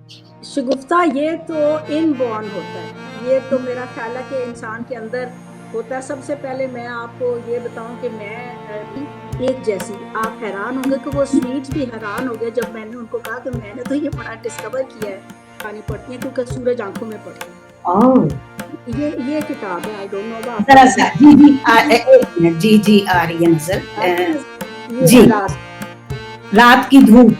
शगुफ्ता ये तो इनबॉर्न होता है। ये तो मेरा ख्याल है कि इंसान के अंदर होता है। सबसे पहले मैं आपको ये बताऊं कि मैं एक जैसी, आप हैरान होंगे कि वो स्वीट्स भी हैरान हो गए जब मैंने उनको कहा कि मैंने तो ये बड़ा डिस्कवर किया है। पानी पड़ती है क्योंकि सूरज आंखों में पड़ता है। ओह, ये किताब है, आई डोंट नो आपको जरा सा नजर जी जी एक मिनट, जी जी आ रही है नजर। आ रही है नजर? ये जी, है रात। रात की धूप।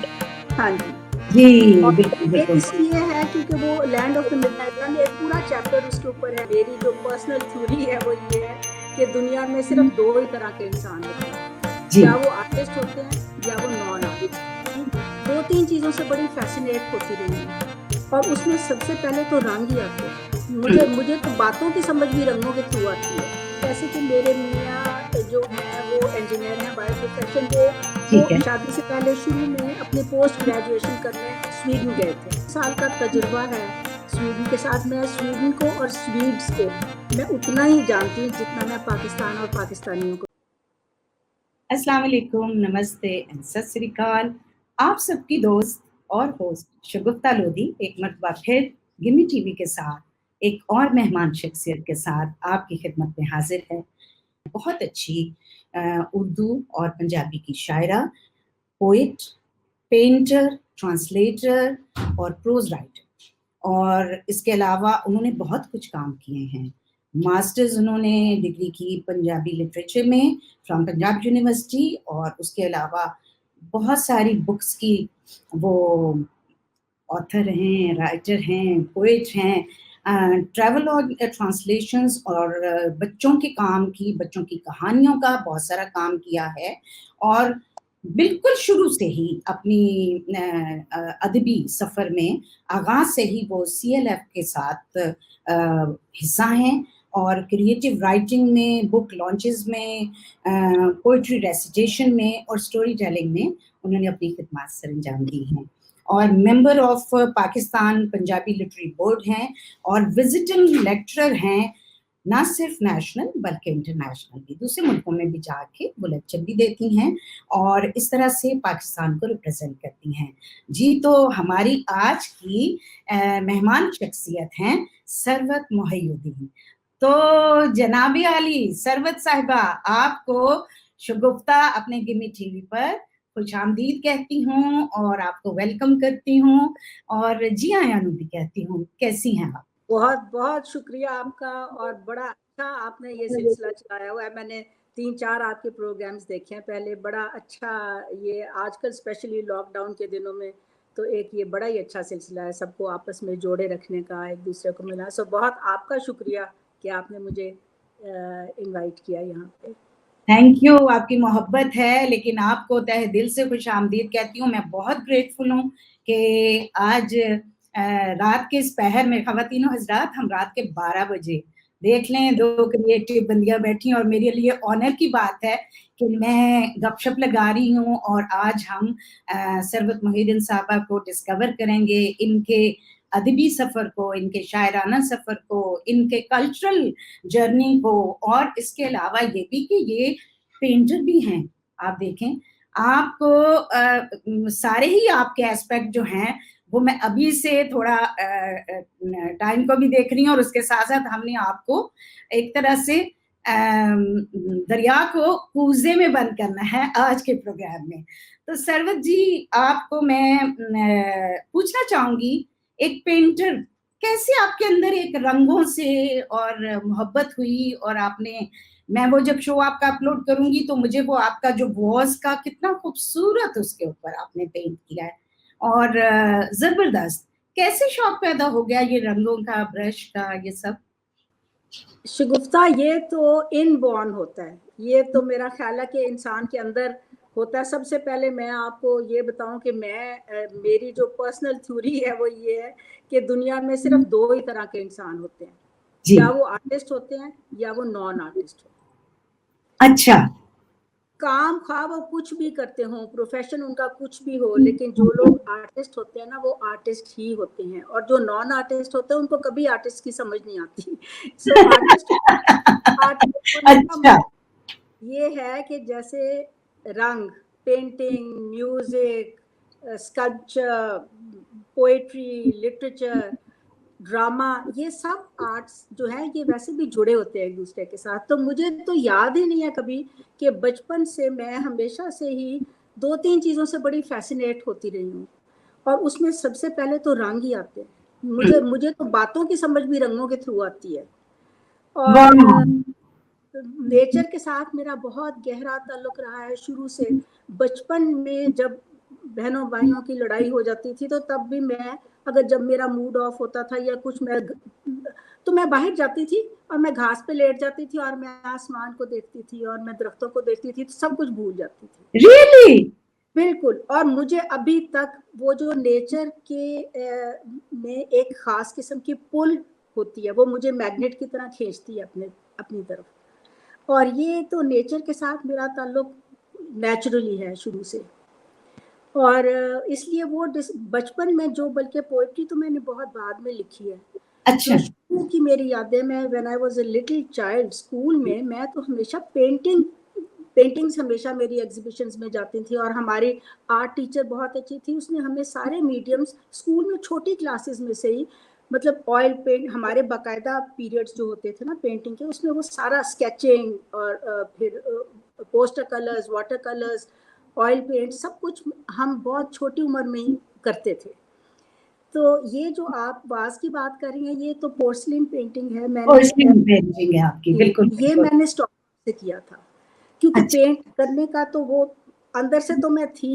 हाँ जी। जी, और बिल्कुल ये बिल्कुल। इसलिए है क्योंकि वो लैंड ऑफ द मिडनाइट सन, एक पूरा चैप्टर उसके ऊपर है। मेरी जो पर्सनल थ्योरी है वो ये है कि दुनिया में सिर्फ दो ही तरह के इंसान होते हैं, जी, या वो आर्टिस्ट होते हैं या वो नॉन आर्टिस्ट। दो तीन चीजों से बड़ी फैसिनेट होती रही हूँ, और उसमें सबसे पहले तो रंग ही आते हैं। मुझे मुझे तो बातों की समझ भी रंगों के थ्रू आती है। जैसे कि मेरे मियाँ जो हैं वो इंजीनियर हैं बाय प्रोफेशन। ठीक वो है। शादी से पहले शुरू में अपने पोस्ट ग्रेजुएशन करने स्वीडन गए थे। साल का तजुर्बा है स्वीडन के साथ। मैं स्वीडन को और स्वीड्स को मैं उतना ही जानती हूँ जितना मैं पाकिस्तान और पाकिस्तानियों को। अस्सलाम वालेकुम, नमस्ते एंड सत श्री अकाल। आप सबकी दोस्त और होस्ट शगुफ्ता लोधी एक मरतबा फिर गिमी टीवी के साथ एक और मेहमान शख्सियत के साथ आपकी खिदमत में हाजिर है। बहुत अच्छी उर्दू और पंजाबी की शायरा, पोइट, पेंटर, ट्रांसलेटर और प्रोज राइटर, और इसके अलावा उन्होंने बहुत कुछ काम किए हैं। मास्टर्स उन्होंने डिग्री की पंजाबी लिटरेचर में फ्रॉम पंजाब यूनिवर्सिटी, और उसके अलावा बहुत सारी बुक्स की वो ऑथर हैं, राइटर हैं, पोएट हैं। ट्रैवल और ट्रांसलेशंस और बच्चों के काम की, बच्चों की कहानियों का बहुत सारा काम किया है। और बिल्कुल शुरू से ही अपनी अदबी सफ़र में आगाज़ से ही वो सीएलएफ के साथ हिस्सा हैं, और क्रिएटिव राइटिंग में, बुक लॉन्चेस में, पोइट्री रेसिटेशन में और स्टोरी टेलिंग में उन्होंने अपनी खिदमत सरअंजाम दी हैं। और member of Pakistan Punjabi literary board हैं, और विजिटिंग लेक्चरर हैं, ना सिर्फ नेशनल बल्कि इंटरनेशनल भी, दूसरे मुल्कों में भी जाके वो लेक्चर भी देती हैं और इस तरह से पाकिस्तान को रिप्रेजेंट करती हैं। जी, तो हमारी आज की मेहमान शख्सियत हैं सरवत मोहिउद्दीन। तो जनाबी आली सरवत साहिबा, आपको शगुफ्ता अपने गिमी टीवी पर खुशामदीद कहती हूँ और आपको वेलकम करती हूँ, और जी आयानु भी कहती हूँ। कैसी हैं आप? बहुत बहुत शुक्रिया आपका, और बड़ा अच्छा आपने ये सिलसिला चलाया हुआ है। मैंने तीन चार आपके प्रोग्राम्स देखे हैं पहले। बड़ा अच्छा, ये आजकल स्पेशली लॉकडाउन के दिनों में तो एक ये बड़ा ही अच्छा सिलसिला है सबको आपस में जोड़े रखने का, एक दूसरे को मिला। सो बहुत आपका शुक्रिया कि आपने मुझे इनवाइट किया यहाँ पे। थैंक यू, आपकी मोहब्बत है, लेकिन आपको तहे दिल से खुशामदीद कहती हूँ। मैं बहुत ग्रेटफुल हूँ कि आज रात के इस पहर में, ख़वातीनो हज़रात, हम रात के 12 बजे देख लें, दो क्रिएटिव बंदियां बैठी और मेरे लिए ऑनर की बात है कि मैं गपशप लगा रही हूँ, और आज हम सरवत मोहिउद्दीन साहबा को डिस्कवर करेंगे, इनके अदबी सफ़र को, इनके शायराना सफ़र को, इनके कल्चरल जर्नी को, और इसके अलावा ये भी कि ये पेंटर भी हैं। आप देखें, आपको सारे ही आपके एस्पेक्ट जो हैं वो मैं अभी से थोड़ा टाइम को भी देख रही हूँ, और उसके साथ साथ हमने आपको एक तरह से दरिया को कूजे में बंद करना है आज के प्रोग्राम में। तो सरवत जी, आपको मैं पूछना चाहूंगी, एक पेंटर, कैसे आपके अंदर एक रंगों से और मोहब्बत हुई, और आपने, मैं वो जब शो आपका अपलोड करूंगी तो मुझे वो आपका जो वॉज का कितना खूबसूरत उसके ऊपर आपने पेंट किया है, और जबरदस्त, कैसे शौक पैदा हो गया ये रंगों का, ब्रश का, ये सब? शगुफ्ता ये तो इनबॉर्न होता है। ये तो मेरा ख्याल है कि इंसान के अंदर होता है। सबसे पहले मैं आपको ये बताऊं कि मेरी जो पर्सनल थ्योरी है वो ये है कि दुनिया में सिर्फ दो ही तरह के इंसान होते हैं, जी, या वो आर्टिस्ट होते हैं या वो नॉन आर्टिस्ट होते हैं। अच्छा। काम खा वो कुछ भी करते हो, प्रोफेशन उनका कुछ भी हो, लेकिन जो लोग आर्टिस्ट होते हैं ना वो आर्टिस्ट ही होते हैं, और जो नॉन आर्टिस्ट होते हैं उनको कभी आर्टिस्ट की समझ नहीं आती। सो आर्टिस्ट आर्टिस्ट होने का अच्छा। मतलब ये है कि जैसे रंग, painting, music, sculpture, poetry, literature, drama, ये सब आर्ट्स जो है ये वैसे भी जुड़े होते हैं एक दूसरे के साथ। तो मुझे तो याद ही नहीं है कभी कि बचपन से मैं हमेशा से ही 2-3 चीज़ों से बड़ी फैसिनेट होती रही हूँ, और उसमें सबसे पहले तो रंग ही आते हैं। मुझे तो बातों की समझ भी रंगों के थ्रू आती है। और नेचर के साथ मेरा बहुत गहरा ताल्लुक रहा है शुरू से। बचपन में जब बहनों भाइयों की लड़ाई हो जाती थी तो तब भी मैं, अगर जब मेरा मूड ऑफ होता था या कुछ, तो मैं बाहर जाती थी और मैं घास पे लेट जाती थी और मैं आसमान को देखती थी और मैं दरख्तों को देखती थी, तो सब कुछ भूल जाती थी। रियली? बिल्कुल। और मुझे अभी तक वो जो नेचर के में एक खास किस्म की पुल होती है, वो मुझे मैग्नेट की तरह खींचती है अपनी तरफ। और ये तो नेचर के साथ मेरा ताल्लुक नेचुरली है शुरू से। और इसलिए वो बचपन में जो, बल्कि पोइट्री तो मैंने बहुत बाद में लिखी है। अच्छा। जो शुरू की मेरी यादें, मैं when I was a little child, school में मैं तो हमेशा पेंटिंग्स हमेशा मेरी एग्जीबिशंस में जाती थी। और हमारी आर्ट टीचर बहुत अच्छी थी, उसने हमें सारे मीडियम्स स्कूल में छोटी क्लासेस में से ही, मतलब ऑयल पेंट, हमारे बाकायदा पीरियड्स जो होते थे ना पेंटिंग के, उसमें वो सारा स्केचिंग और फिर poster colours, water colours, oil paint, सब कुछ हम बहुत छोटी उम्र में ही करते थे। तो ये जो आप वाज की बात कर रही हैं, ये तो पोर्सलिन पेंटिंग है। पेंटिंग है आपकी, बिल्कुल ये बिल्कुल। मैंने स्टॉकहोम से किया था, क्योंकि अच्छा, पेंट करने का तो वो अंदर से तो मैं थी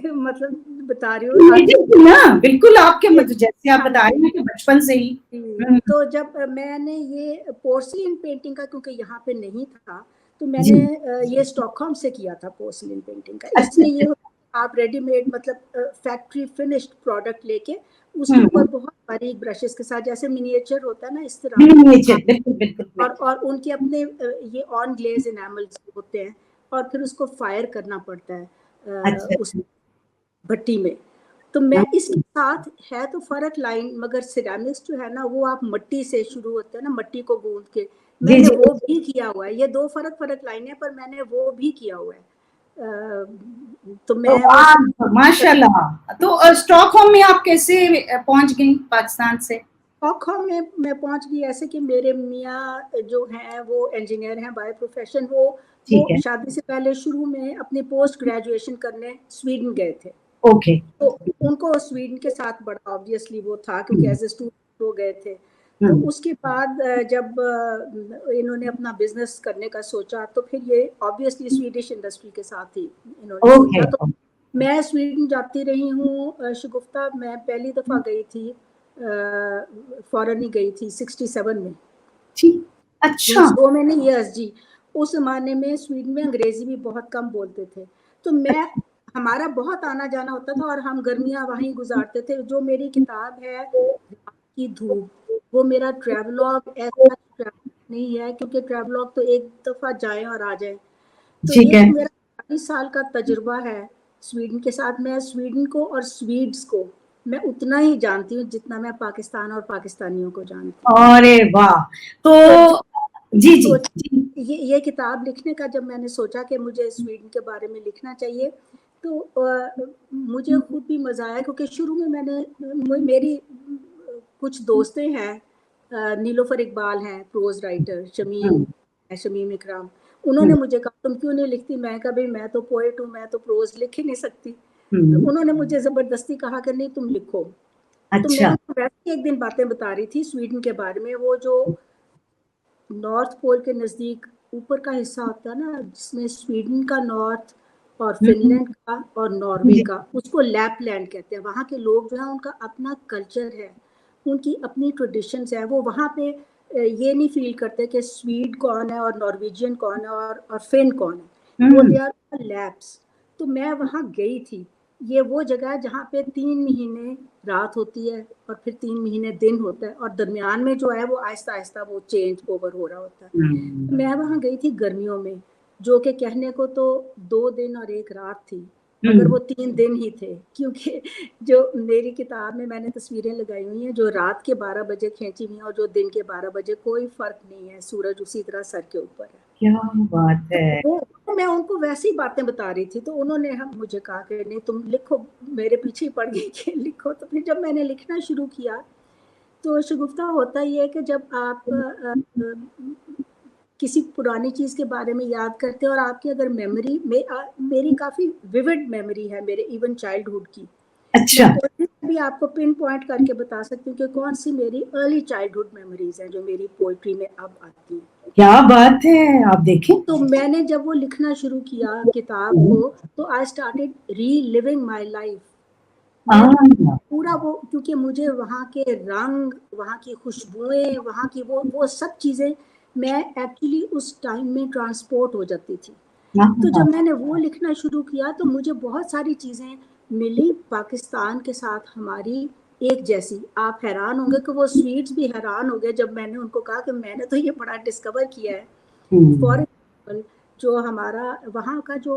मतलब बता रही इमेजिन थी ना, बिल्कुल आपके हूँ। मतलब जैसे आप हाँ बता जी। रहे हैं कि बचपन से ही। तो जब मैंने ये पोर्सलिन पेंटिंग का, क्योंकि यहाँ पे नहीं था, तो जी। मैंने ये स्टॉकहोम से किया था पोर्सलिन पेंटिंग का। अच्छा इसमें ये अच्छा। होता है, आप रेडीमेड, मतलब फैक्ट्री फिनिश्ड प्रोडक्ट लेके उसके ऊपर हम्म। बहुत बारीक ब्रशेस के साथ, जैसे मिनिएचर होता है ना, इस तरह मिनिएचर, आप, बिल्कुल बिल्कुल बिल्कुल। और उनके अपने ये ऑन ग्लेज एनामल्स होते हैं, और फिर उसको फायर करना पड़ता है अच्छा उस अच्छा। भट्टी में। तो मैं इसके हम्म, साथ, है तो फर्क लाइन, मगर सिरेमिक्स जो है ना, वो आप मिट्टी से शुरू होते हैं ना, मिट्टी को गूंद के, जी मैंने जी। वो भी किया हुआ है। ये दो फर्क लाइन है, पर मैंने वो भी किया हुआ है। तो तो मैं वो आप माशाल्लाह, तो स्टॉकहोम में आप कैसे पहुंच गई पाकिस्तान से? स्टॉकहोम में मैं पहुंच गई ऐसे कि मेरे मियाँ जो हैं वो इंजीनियर हैं बाय प्रोफेशन। वो ठीक है। शादी से पहले शुरू में अपनी पोस्ट ग्रेजुएशन करने स्वीडन गए थे। ओके। तो उनको स्वीडन के साथ बड़ा ऑब्वियसली वो था, क्योंकि हम्म एज ए स्टूडेंट वो गए थे। तो हम्म। उसके बाद जब इन्होंने अपना बिजनेस करने का सोचा, तो फिर ये ऑब्वियसली स्वीडिश इंडस्ट्री के साथ ही इन्होंने ओके। सोचा। तो मैं स्वीडन जाती रही हूँ शगुफ्ता। मैं पहली दफ़ा गई थी, फॉरेन ही गई थी 67 में। ठीक। अच्छा। सो मैनी ईयर्स जी। उस जमाने में स्वीडन में अंग्रेजी भी बहुत कम बोलते थे। तो मैं, हमारा बहुत आना जाना होता था और हम गर्मियां वहीं गुजारते थे। जो मेरी किताब है रात की धूप, वो मेरा ट्रैवलॉग ऐसा ट्रैवलॉग नहीं है, क्योंकि ट्रैवलॉग तो एक दफा जाए और आ जाए। तो ठीक ये है। जो मेरा 40 साल का तजुर्बा है स्वीडन के साथ, मैं स्वीडन को और स्वीड्स को मैं उतना ही जानती हूँ जितना मैं पाकिस्तान और पाकिस्तानियों को जानती हूँ। अरे वाह। तो तो जी जी सोच, जी। ये किताब लिखने का जब मैंने सोचा कि मुझे स्वीडन के बारे में लिखना चाहिए, तो मुझे खुद भी मज़ा आया, क्योंकि शुरू में मेरी कुछ दोस्तें हैं, नीलोफर इकबाल हैं प्रोज राइटर, हम्म शमीम इकराम। उन्होंने हम्म मुझे कहा तुम क्यों नहीं लिखती? मैं कहा भाई मैं तो पोएट हूँ, मैं तो प्रोज लिख ही नहीं सकती। तो हम्म। उन्होंने मुझे ज़बरदस्ती कहा कि नहीं तुम लिखो। तो मैं अच्छा। वैसे एक दिन बातें बता रही थी स्वीडन के बारे में। वो जो नॉर्थ पोल के नज़दीक ऊपर का हिस्सा होता है ना, जिसमें स्वीडन का नॉर्थ और हम्म, फिनलैंड का और नॉर्वे जी। का, उसको लैपलैंड कहते हैं। वहाँ के लोग जो है उनका अपना कल्चर है, उनकी अपनी ट्रेडिशंस है। वो वहाँ पे ये नहीं फील करते कि स्वीड कौन है और नॉर्वेजियन कौन है और फिन कौन है। वो हम्म। They are labs. तो मैं वहाँ गई थी। ये वो जगह है जहाँ पे 3 महीने रात होती है और फिर 3 महीने दिन होता है, और दरमियान में जो है वो आहिस्ता आहिस्ता वो चेंज ओवर हो रहा होता है। हम्म, मैं वहाँ गई थी गर्मियों में, जो कि कहने को तो 2 दिन और एक रात थी, मगर हम्म। वो 3 दिन ही थे, क्योंकि जो मेरी किताब में मैंने तस्वीरें लगाई हुई हैं, जो रात के 12 बजे खींची हुई हैं और जो दिन के 12 बजे, कोई फर्क नहीं है, सूरज उसी तरह सर के ऊपर है। क्या बात है। वो मैं उनको वैसी ही बातें बता रही थी, तो उन्होंने मुझे कहा कि नहीं तुम लिखो, मेरे पीछे ही पड़ गई कि लिखो। तो फिर जब मैंने लिखना शुरू किया, तो शगुफ्ता होता ये है कि जब आप किसी पुरानी चीज के बारे में याद करते हैं और आपकी अगर मेमोरी मेरी काफी विविड मेमोरी है मेरे इवन चाइल्डहुड की। अच्छा। मैं भी आपको पिन पॉइंट करके बता सकती हूँ कि कौन सी मेरी अर्ली चाइल्डहुड मेमोरीज हैं जो मेरी पोइट्री में अब आती हैं। क्या बात है, आप देखें। तो मैंने जब वो लिखना शुरू किया किताब को, तो आई स्टार्टेड री लिविंग माई लाइफ। मैं पूरा वो, क्योंकि मुझे वहाँ के रंग, वहाँ की खुशबुएं, वहाँ की वो सब चीजें, मैं एक्चुअली उस टाइम में ट्रांसपोर्ट हो जाती थी। तो जब मैंने वो लिखना शुरू किया तो मुझे बहुत सारी चीजें मिली पाकिस्तान के साथ हमारी एक जैसी। आप हैरान होंगे कि वो स्वीट्स भी हैरान हो गए जब मैंने उनको कहा कि मैंने तो ये बड़ा डिस्कवर किया है। फॉर एग्जाम्पल, जो हमारा वहाँ का जो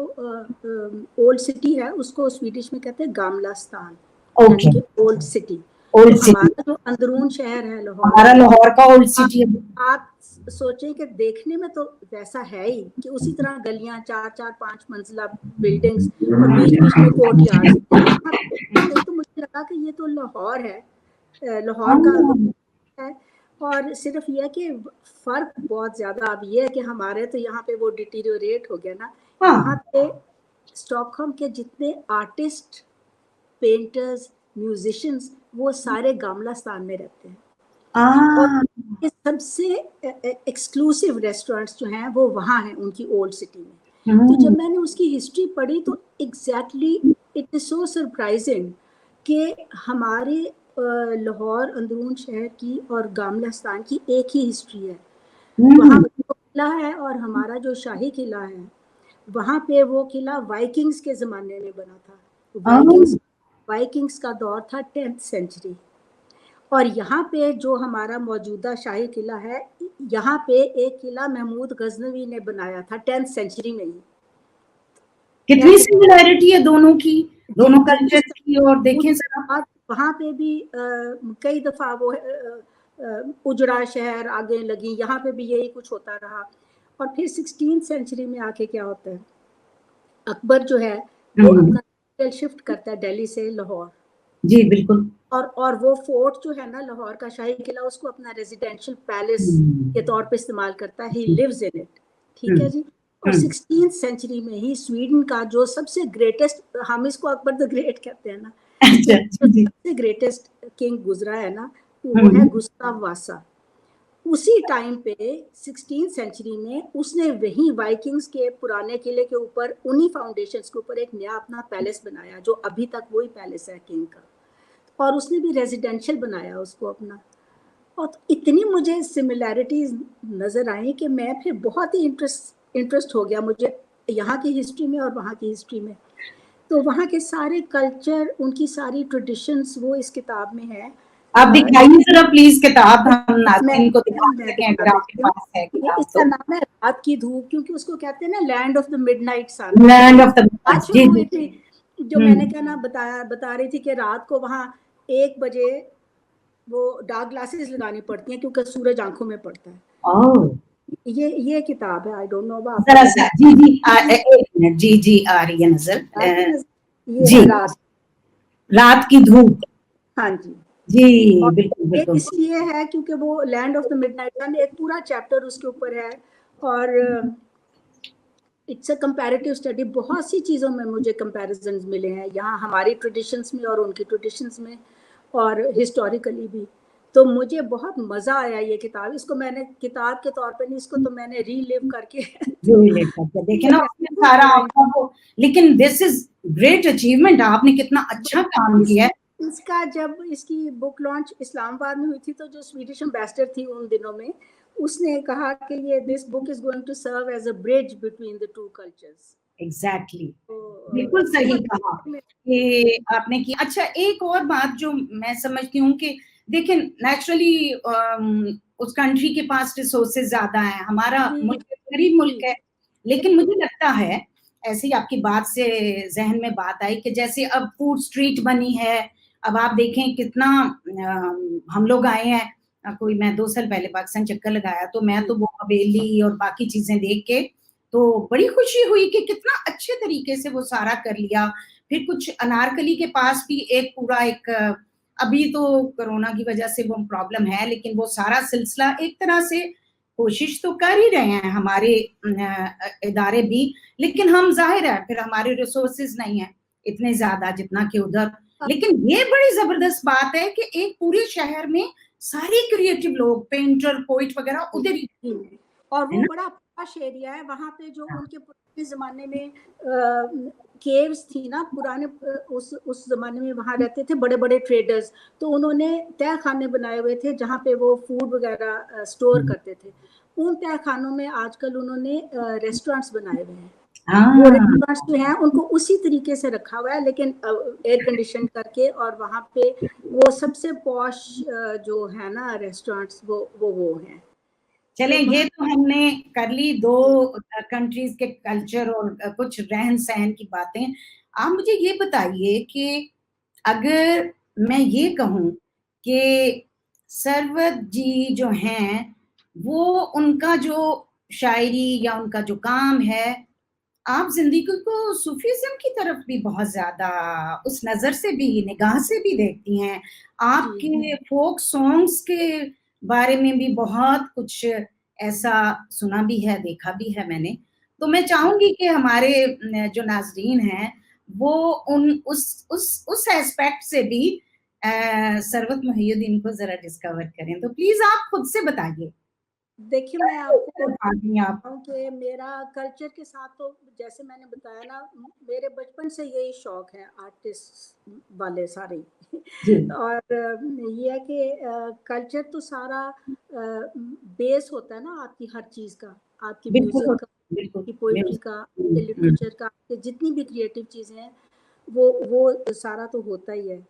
ओल्ड सिटी है उसको स्वीडिश में कहते हैं गामलास्तान, यानी कि ओल्ड सिटी। तो हमारा जो अंदरून शहर है लाहौर, हमारा लाहौर का ओल्ड सिटी है। आप सोचें कि देखने में तो वैसा है ही, कि उसी तरह गलियां, 4-4-5 मंजिला बिल्डिंग्स और बीच बीच में कोर्टयार्ड्स। तो मुझे लगा कि ये तो लाहौर है, लाहौर का है। और सिर्फ यह कि फर्क बहुत ज्यादा अब ये है कि हमारे तो यहाँ पे वो डिटीरियोरेट हो गया ना। यहाँ पे स्टॉकहोम के जितने आर्टिस्ट, पेंटर्स, म्यूजिशियंस, वो सारे गामलास्तान में रहते हैं। और सबसे एक्सक्लूसिव रेस्टोरेंट्स जो हैं वो वहाँ हैं उनकी ओल्ड सिटी में। तो जब मैंने उसकी हिस्ट्री पढ़ी तो exactly it is so surprising कि हमारे लाहौर अंदरून शहर की और गामलास्तान की एक ही हिस्ट्री है। वहाँ किला है और हमारा जो शाही किला है, वहाँ पे वो किला वाइकिंग्स के ज़माने में बना था। वाइकिंग्स का दौर था 10th सेंचुरी। और यहाँ पे जो हमारा मौजूदा शाही किला है, यहाँ पे एक किला महमूद गजनवी ने बनाया था 10th सेंचुरी में ही। कितनी सिमिलैरिटी है दोनों की, दोनों कल्चर की। और देखें जरा, वहाँ पे भी कई दफा वो उजड़ा शहर आगे लगी, यहाँ पे भी यही कुछ होता रहा। और फिर 16th सेंचुरी में आके क्या होता है, अकबर जो है वो अपना शिफ्ट करता है दिल्ली से लाहौर। जी बिल्कुल। और वो फोर्ट जो है ना लाहौर का शाही किला, उसको अपना रेजिडेंशियल पैलेस के तौर पे इस्तेमाल करता है। ही लिव्स इन इट, ठीक है जी। और 16th सेंचुरी में ही स्वीडन का जो सबसे ग्रेटेस्ट, हम इसको अकबर द ग्रेट कहते हैं ना, सबसे ग्रेटेस्ट किंग गुजरा है ना, वो है गुस्ताव वासा। उसी टाइम पे 16th सेंचुरी में उसने वही वाइकिंग्स के पुराने किले के ऊपर, उन्हीं फाउंडेशंस के ऊपर एक नया अपना पैलेस बनाया, जो अभी तक वही पैलेस है किंग का। और उसने भी रेजिडेंशियल बनाया उसको अपना। और तो इतनी मुझे सिमिलैरिटीज नजर आई कि मैं फिर बहुत ही इंटरेस्ट हो गया मुझे यहाँ की हिस्ट्री में और वहाँ की हिस्ट्री में। तो वहाँ के सारे कल्चर, उनकी सारी ट्रेडिशंस वो इस किताब में है। आप दिखाइए जरा प्लीज किताब, हम नाज़रीन को दिखा सकें अगर आपके पास है किताब। इसका नाम है रात की धूप, क्योंकि उसको कहते हैं ना land of the midnight sun. Land of the, जो मैंने क्या ना बता रही थी कि रात को वहाँ 1 बजे वो डार्क ग्लासेस लगानी पड़ती हैं क्योंकि सूरज आंखों में पड़ता है। ये किताब है, आई डोंट नो आप जरा सा, जी एक मिनट, जी आ रही है नजर। ये रात की धूप। हाँ जी जी बिल्कुल बिल्कुल। इसलिए है क्योंकि वो लैंड ऑफ द मिडनाइट सन, एक पूरा चैप्टर उसके ऊपर है। और इट्स अ कंपैरेटिव स्टडी। बहुत सी चीज़ों में मुझे कंपैरिजन्स मिले हैं यहाँ हमारी ट्रेडिशंस में और उनकी ट्रेडिशंस में, और हिस्टोरिकली भी। तो मुझे बहुत मज़ा आया ये किताब। इसको मैंने किताब के तौर पे नहीं, इसको तो मैंने रीलिव करके देखे ना उसमें सारा आपका वो। लेकिन दिस इज ग्रेट अचीवमेंट, आपने कितना अच्छा काम किया है। इसका जब इसकी बुक लॉन्च इस्लामाबाद में हुई थी, तो जो स्वीडिश एम्बेसडर थी उन दिनों में, उसने कहा कि ये this book is going to serve as a bridge between the two cultures. Exactly, बिल्कुल सही कहा कि आपने की। अच्छा, एक और बात जो मैं समझती हूँ कि देखें नेचुरली उस कंट्री के पास रिसोर्सेज ज्यादा हैं, हमारा मुल्क गरीब मुल्क है। लेकिन मुझे लगता है, ऐसे ही आपकी बात से जहन में बात आई कि जैसे अब फूड स्ट्रीट बनी है, अब आप देखें कितना हम लोग आए हैं कोई, मैं 2 साल पहले पाकिस्तान चक्कर लगाया, तो मैं तो वो हवेली और बाकी चीजें देख के तो बड़ी खुशी हुई कि कितना अच्छे तरीके से वो सारा कर लिया। फिर कुछ अनारकली के पास भी एक पूरा एक, अभी तो कोरोना की वजह से वो प्रॉब्लम है, लेकिन वो सारा सिलसिला एक तरह से कोशिश तो कर ही रहे हैं हमारे इदारे भी, लेकिन हम जाहिर है फिर हमारे रिसोर्सेज नहीं है इतने ज्यादा जितना कि उधर। लेकिन ये बड़ी जबरदस्त बात है कि एक पूरे शहर में सारे क्रिएटिव लोग, पेंटर, पोइट वगैरह उधर ही, और वो बड़ा पॉश एरिया है वहाँ पे। जो उनके पुराने जमाने में केव्स थी ना, पुराने उस जमाने में वहाँ रहते थे बड़े बड़े ट्रेडर्स, तो उन्होंने तह खाने बनाए हुए थे जहाँ पे वो फूड वगैरह स्टोर करते थे। उन तह खानों में आजकल उन्होंने रेस्टोरेंट्स बनाए हुए हैं। वो रेस्टोरेंट्स जो हैं उनको उसी तरीके से रखा हुआ है, लेकिन एयर कंडीशन करके, और वहाँ पे वो सबसे पॉश जो है ना रेस्टोरेंट्स, वो हैं। चले, ये तो हमने कर ली 2 कंट्रीज के कल्चर और कुछ रहन सहन की बातें। आप मुझे ये बताइए कि अगर मैं ये कहूँ कि सरवत जी जो हैं, वो उनका जो शायरी या उनका जो काम है, आप जिंदगी को सूफीज्म की तरफ भी बहुत ज्यादा उस नजर से भी, निगाह से भी देखती हैं। आपके फोक सॉन्ग्स के बारे में भी बहुत कुछ ऐसा सुना भी है, देखा भी है मैंने। तो मैं चाहूंगी कि हमारे जो नाजरीन हैं वो उस एस्पेक्ट से भी सरवत मोहिउद्दीन को जरा डिस्कवर करें। तो प्लीज आप खुद से बताइए। देखिए, मैं आपको आप कि मेरा कल्चर के साथ तो जैसे मैंने बताया ना, मेरे बचपन से यही शौक है आर्टिस्ट वाले सारे। और ये है कि कल्चर तो सारा बेस होता है ना आपकी हर चीज़ का, आपकी म्यूजिक का, आपकी पोइट्री का, आपके लिटरेचर का, आपके जितनी भी क्रिएटिव चीज़ें हैं वो सारा तो होता ही है।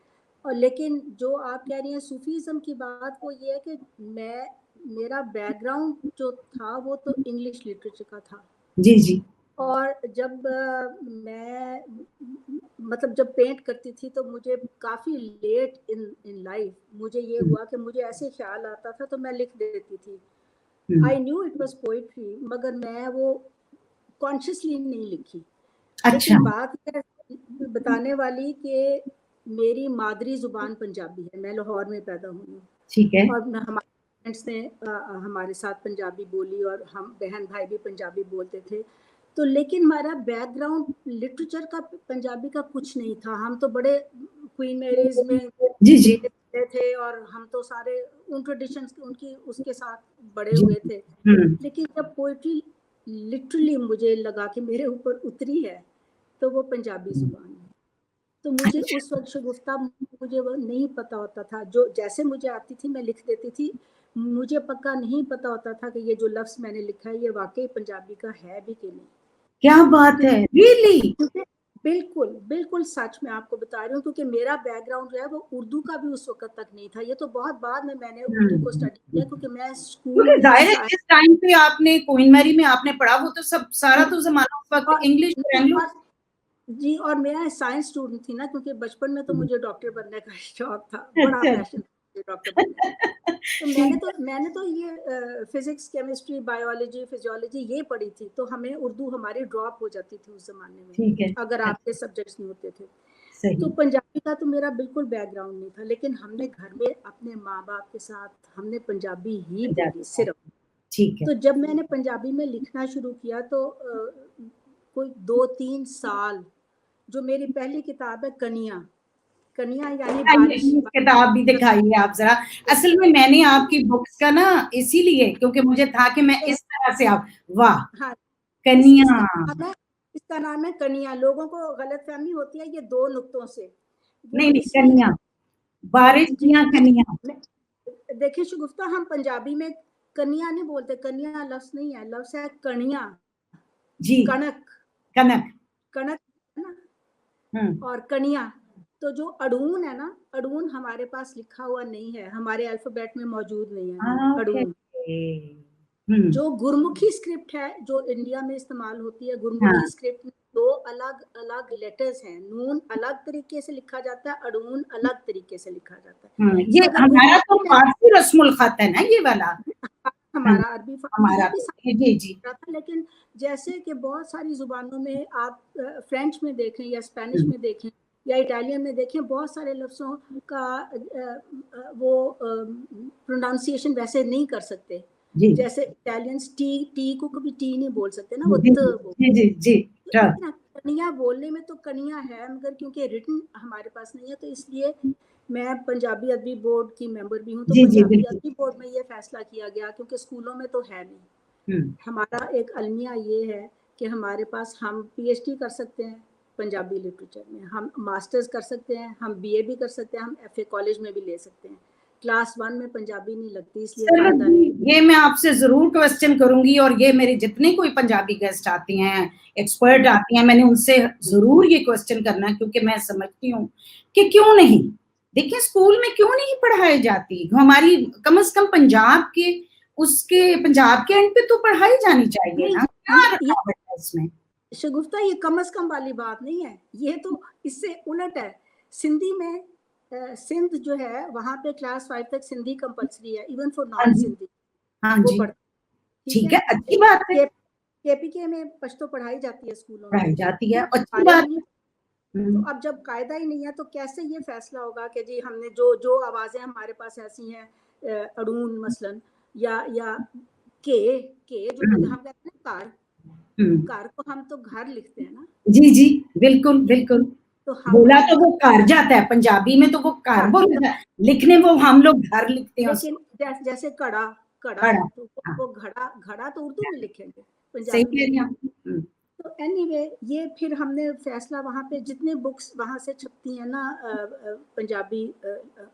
और लेकिन जो आप कह रही हैं सूफीज़म की बात, वो ये है कि मेरा बैकग्राउंड जो था वो तो इंग्लिश लिटरेचर का था। जी जी। और जब मैं मतलब जब पेंट करती थी तो मुझे काफ़ी लेट इन लाइफ मुझे ये हुआ कि मुझे ऐसे ख्याल आता था तो मैं लिख देती थी। I knew it was poetry, मगर मैं वो कॉन्शियसली नहीं लिखी। लेकिन बात बताने वाली कि मेरी मादरी जुबान पंजाबी है, मैं लाहौर में पैदा हुई हूँ। ठीक है। और हमारे फ्रेंड्स ने हमारे साथ पंजाबी बोली और हम बहन भाई भी पंजाबी बोलते थे। तो लेकिन हमारा बैकग्राउंड लिटरेचर का पंजाबी का कुछ नहीं था। हम तो बड़े क्वीन मैरीज में जी जी थे और हम तो सारे उन ट्रेडिशंस उनकी उसके साथ बड़े हुए थे। लेकिन जब पोइट्री लिटरली मुझे लगा कि मेरे ऊपर उतरी है तो वो पंजाबी जुबान है। तो मुझे उस वक्त शगुफ्ता मुझे वो नहीं पता होता था, जो जैसे मुझे आती थी मैं लिख देती थी। मुझे पक्का नहीं पता होता था कि ये जो लफ्ज मैंने लिखा है ये वाकई पंजाबी का है भी कि नहीं। क्या बात है, रियली? बिल्कुल बिल्कुल सच मैं आपको बता रही हूँ, क्योंकि मेरा बैकग्राउंड जो है वो उर्दू का भी उस वक्त तक नहीं था। ये तो बहुत बाद में मैंने उर्दू को स्टडी किया, क्योंकि मैं स्कूल में जिस टाइम पे आपने क्वीन मैरी में आपने पढ़ा वो तो सब सारा तो जमाना उस वक्त इंग्लिश जी। और मैं साइंस स्टूडेंट थी ना, क्योंकि बचपन में तो मुझे डॉक्टर बनने का शौक था, बड़ा पैशन डॉक्टर बनने का। तो मैंने तो ये फिजिक्स, केमिस्ट्री, बायोलॉजी, फिजियोलॉजी ये पढ़ी थी। तो हमें उर्दू हमारी ड्रॉप हो जाती थी उस जमाने में, अगर आपके सब्जेक्ट्स नहीं होते थे। तो पंजाबी का तो मेरा बिल्कुल बैकग्राउंड नहीं था, लेकिन हमने घर में अपने माँ बाप के साथ हमने पंजाबी ही बोली सिर्फ। तो जब मैंने पंजाबी में लिखना शुरू किया तो कोई 2-3 साल, जो मेरी पहली किताब है कनिया यानी बारिश किताब भी दिखाइए आप जरा। असल में मैंने आपकी बुक्स का ना इसीलिए, क्योंकि मुझे था कि मैं इस तरह से आप, वाह। हाँ, कनिया, इसका नाम है कनिया। लोगों को गलतफहमी होती है ये 2 नुक्तों से। नहीं कनिया, बारिश दियां कनिया। देखिए शगुफ्ता, हम पंजाबी में कनिया नहीं बोलते, कनिया लफ्ज नहीं है, लफ्ज है कनिया जी, कनक कनक कनक है ना। और कनिया, तो जो अड़ून है ना, अड़ून हमारे पास लिखा हुआ नहीं है, हमारे अल्फाबेट में मौजूद नहीं है अड़ून। जो गुरमुखी स्क्रिप्ट है जो इंडिया में इस्तेमाल होती है, गुरमुखी स्क्रिप्ट दो अलग अलग लेटर्स हैं। नून अलग तरीके से लिखा जाता है, अड़ून अलग तरीके से लिखा जाता है। ये अगर वो हमारा तो फारसी रस्मुल खत है ना ये वाला। हमारा अरबी हमारा ये भी तो जी जी था, लेकिन जैसे कि बहुत सारी जुबानों में आप फ्रेंच में देखें या स्पेनिश में देखें या इटालियन में देखें, बहुत सारे लफ्ज़ों का वो प्रोनाउंसिएशन वैसे नहीं कर सकते। जैसे इटालियंस टी को कभी टी नहीं बोल सकते ना, वो जी जी जी। कनिया बोलने में तो कनिया है, मगर क्योंकि रिटन हमारे पास नहीं है, तो इसलिए मैं पंजाबी अदबी बोर्ड की मेंबर भी हूँ, तो पंजाबी अदबी बोर्ड में ये फैसला किया गया, क्योंकि स्कूलों में तो है नहीं। हमारा एक अलमिया ये है कि हमारे पास हम पीएचडी कर सकते हैं पंजाबी लिटरेचर में, हम मास्टर्स कर सकते हैं, हम बीए भी कर सकते हैं, हम एफए कॉलेज में भी ले सकते हैं। क्लास 1 में पंजाबी नहीं लगती, इसलिए ये मैं आपसे जरूर क्वेश्चन करूंगी, और ये मेरे जितने कोई पंजाबी गेस्ट आती हैं, एक्सपर्ट आती हैं, मैंने उनसे जरूर ये क्वेश्चन करना, क्योंकि मैं समझती हूँ कि क्यों नहीं, देखिए स्कूल में क्यों नहीं पढ़ाई जाती, हमारी कम से कम पंजाब के पंजाब के एंड पे तो पढ़ाई जानी चाहिए ना। क्या रुकावट है इसमें? शगुफ्ता, ये कम से कम वाली बात नहीं है, ये तो इससे उलट है। सिंधी में सिंध जो है वहां पे क्लास 5 तक सिंधी कंपलसरी है, इवन फॉर नॉन सिंधी। हाँ वो जी, पढ़ते, ठीक है, अच्छी बात है। केपीके में पश्तो पढ़ाई जाती है स्कूलों में, पढ़ाई जाती है, अच्छी बात है। तो अब जब कायदा ही नहीं है, तो कैसे ये फैसला होगा कि जी हमने जो जो आवाजें हमारे पास ऐसी हैं, अड़ून मसलन या के जो हम कहते हैं कार, कार को हम तो घर लिखते हैं ना। जी जी, बिल्कुल बिल्कुल। तो बोला तो वो कार जाता है, पंजाबी में तो वो कार बोलता है, लिखने वो हम लोग घर लिखते हैं। लेकिन जैसे कड़ा कड़ा तो वो घड़ा तो उर्दू में लिखेंगे, पंजाबी में। तो एनीवे ये फिर हमने फैसला, वहाँ पे जितने बुक्स वहाँ से छपती हैं ना पंजाबी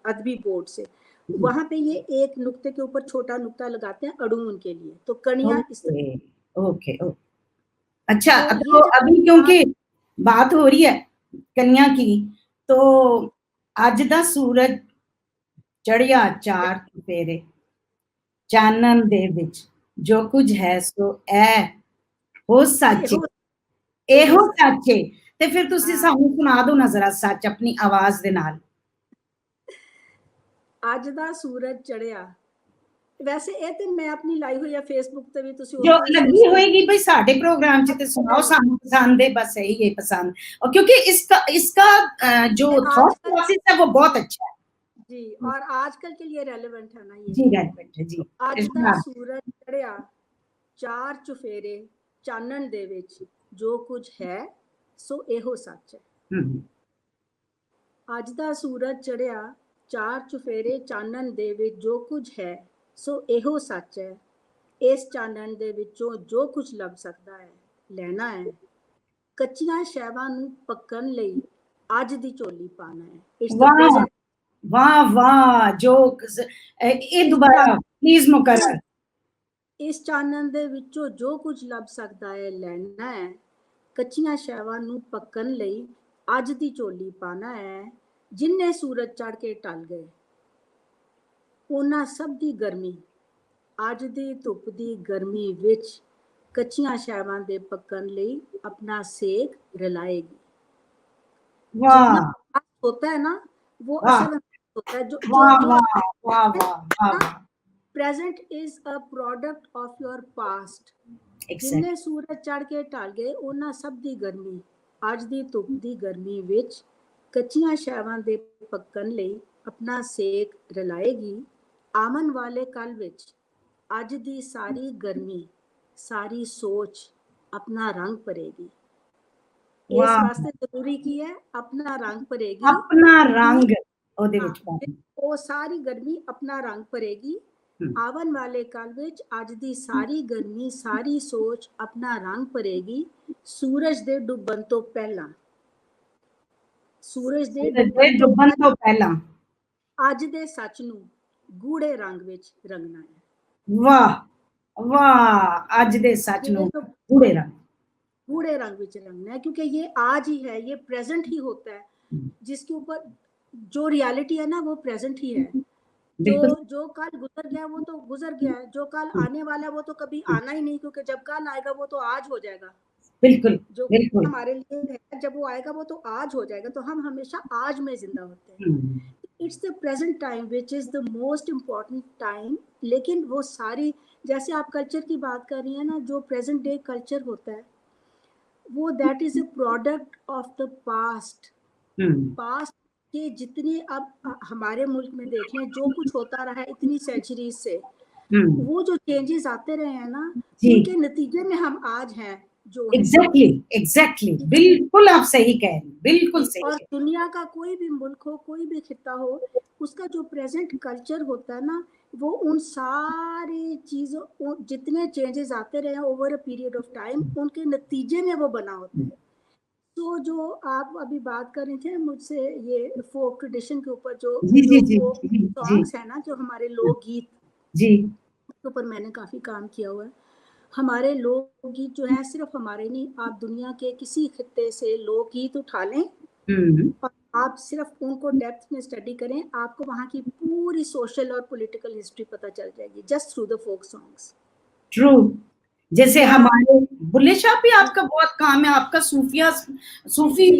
अदबी बोर्ड से, वहाँ पे ये एक नुक्ते के ऊपर छोटा नुक्ता लगाते हैं अड़ून के लिए, तो कनिया इस ओके। अच्छा, तो अभी क्योंकि बात हो रही है कन्या की, तो अज दा सूरज चढ़िया चार चुफेरे, चानन दे विच जो कुछ है सो ऐ हो सच, एहो सच। ते फिर तुसी सानू सुना दो ना जरा सच अपनी आवाज दे नाल। अज दा सूरज चढ़िया, वैसे ਇਹ ਤੇ ਮੈਂ ਆਪਣੀ ਲਾਈ ਹੋਈ ਹੈ ਫੇਸਬੁੱਕ ਤੇ ਵੀ, ਤੁਸੀਂ जो लगी होएगी भाई साडे प्रोग्राम च ते सुनाओ, सानू पसंद है, बस यही है पसंद, और क्योंकि इसका जो थॉट प्रोसेस है वो बहुत अच्छा है जी, और आजकल के लिए रेलेवेंट है ना ये जी, रेलेवेंट है जी। अज दा सूरज चढ़िया चार चुफेरे चानन दे विच जो कुछ है सो एहो सच है। अज दा सूरज चढ़िया चार चुफेरे चानन दे विच जो कुछ है सो एहो सच है, इस चानन दे विचों जो कुछ लभ सकदा है लेना है, कच्चियां शैवां नूं पक्कण लई अज दी झोली पाना है। वाह वाह, जो ये दोबारा प्लीज मुकर्रर। इस चानन दे विचों जो कुछ लभ सकदा है लेना है, कच्चियां शैवां नूं पक्कण लई अज दी झोली पाना है, जिन्ने सूरज चढ़ के टल गए ਉਹਨਾਂ ਸਭ ਦੀ ਗਰਮੀ ਅੱਜ ਦੀ ਧੁੱਪ ਦੀ ਗਰਮੀ ਵਿੱਚ ਕੱਚੀਆਂ ਸ਼ੈਵਾਂ ਦੇ ਪੱਕਣ ਲਈ अपना सेक रलाएगी। जितना होता है ना वो असल होता है, जो present is a product of your past. जिन्ने सूरज चढ़ के टल गए ਉਹਨਾਂ ਸਭ ਦੀ ਗਰਮੀ ਅੱਜ ਦੀ ਧੁੱਪ ਦੀ ਗਰਮੀ ਵਿੱਚ ਕੱਚੀਆਂ ਸ਼ੈਵਾਂ ਦੇ ਪੱਕਣ ਲਈ अपना सेक रलाएगी। आमन वाले कल विच अज दी सारी गर्मी सारी सोच अपना रंग भरेगी। इस वास्ते जरूरी की है अपना रंग भरेगी, अपना रंग ओदे विच वो सारी गर्मी अपना रंग भरेगी। आवन वाले कल विच अज दी सारी गर्मी सारी सोच अपना रंग भरेगी, सूरज दे डुबन तो पहला, सूरज दे डुबन तो पहला अज दे सच नूं गूढ़े रंग विच रंगना है। वाह वाह, अज दे सच नूं गूढ़े रंग विच रंगना है, क्योंकि ये आज ही है, ये प्रेजेंट ही होता है, जिसके ऊपर जो रियलिटी है ना वो प्रेजेंट ही है। जो कल गुजर गया वो तो गुजर गया है, जो कल आने वाला है वो तो कभी आना ही नहीं, क्योंकि जब कल आएगा वो तो आज हो जाएगा। बिल्कुल जो बिल्कुल। हमारे लिए है, जब वो आएगा वो तो आज हो जाएगा, तो हम हमेशा आज में जिंदा होते हैं। It's the present time which is the most important time. लेकिन वो सारी, जैसे आप कल्चर की बात कर रही हैं ना, जो प्रेजेंट डे कल्चर होता है वो that is a product of the past. Past के जितने, अब हमारे मुल्क में देख लें जो कुछ होता रहा है इतनी सेंचुरीज से, वो जो चेंजेस आते रहे हैं ना, उनके नतीजे में हम आज हैं जो हैं। एग्जैक्टली एग्जैक्टली, बिल्कुल आप सही कह रही, बिल्कुल सही और कह दुनिया का कोई भी मुल्क हो, कोई भी खिता हो, उसका जो प्रेजेंट कल्चर होता है ना, वो उन सारी चीजों, जितने चेंजेस आते रहे over a period of time, उनके नतीजे में वो बना होता है। तो जो आप अभी बात कर रहे थे मुझसे, ये फोक ट्रेडिशन के ऊपर, जी जी जो जी फोक जी जी सॉन्ग्स है ना, जो हमारे लोकगीत, जी उसके ऊपर मैंने काफी काम किया हुआ है। हमारे लोकगीत जो है, सिर्फ हमारे नहीं, आप दुनिया के किसी खित्ते से लोकगीत उठा लें और आप सिर्फ उनको डेप्थ में स्टडी करें, आपको वहाँ की पूरी सोशल और पॉलिटिकल हिस्ट्री पता चल जाएगी just through the folk songs. True. जैसे हमारे बुल्ले शाह भी आपका बहुत काम है, आपका सूफिया सूफी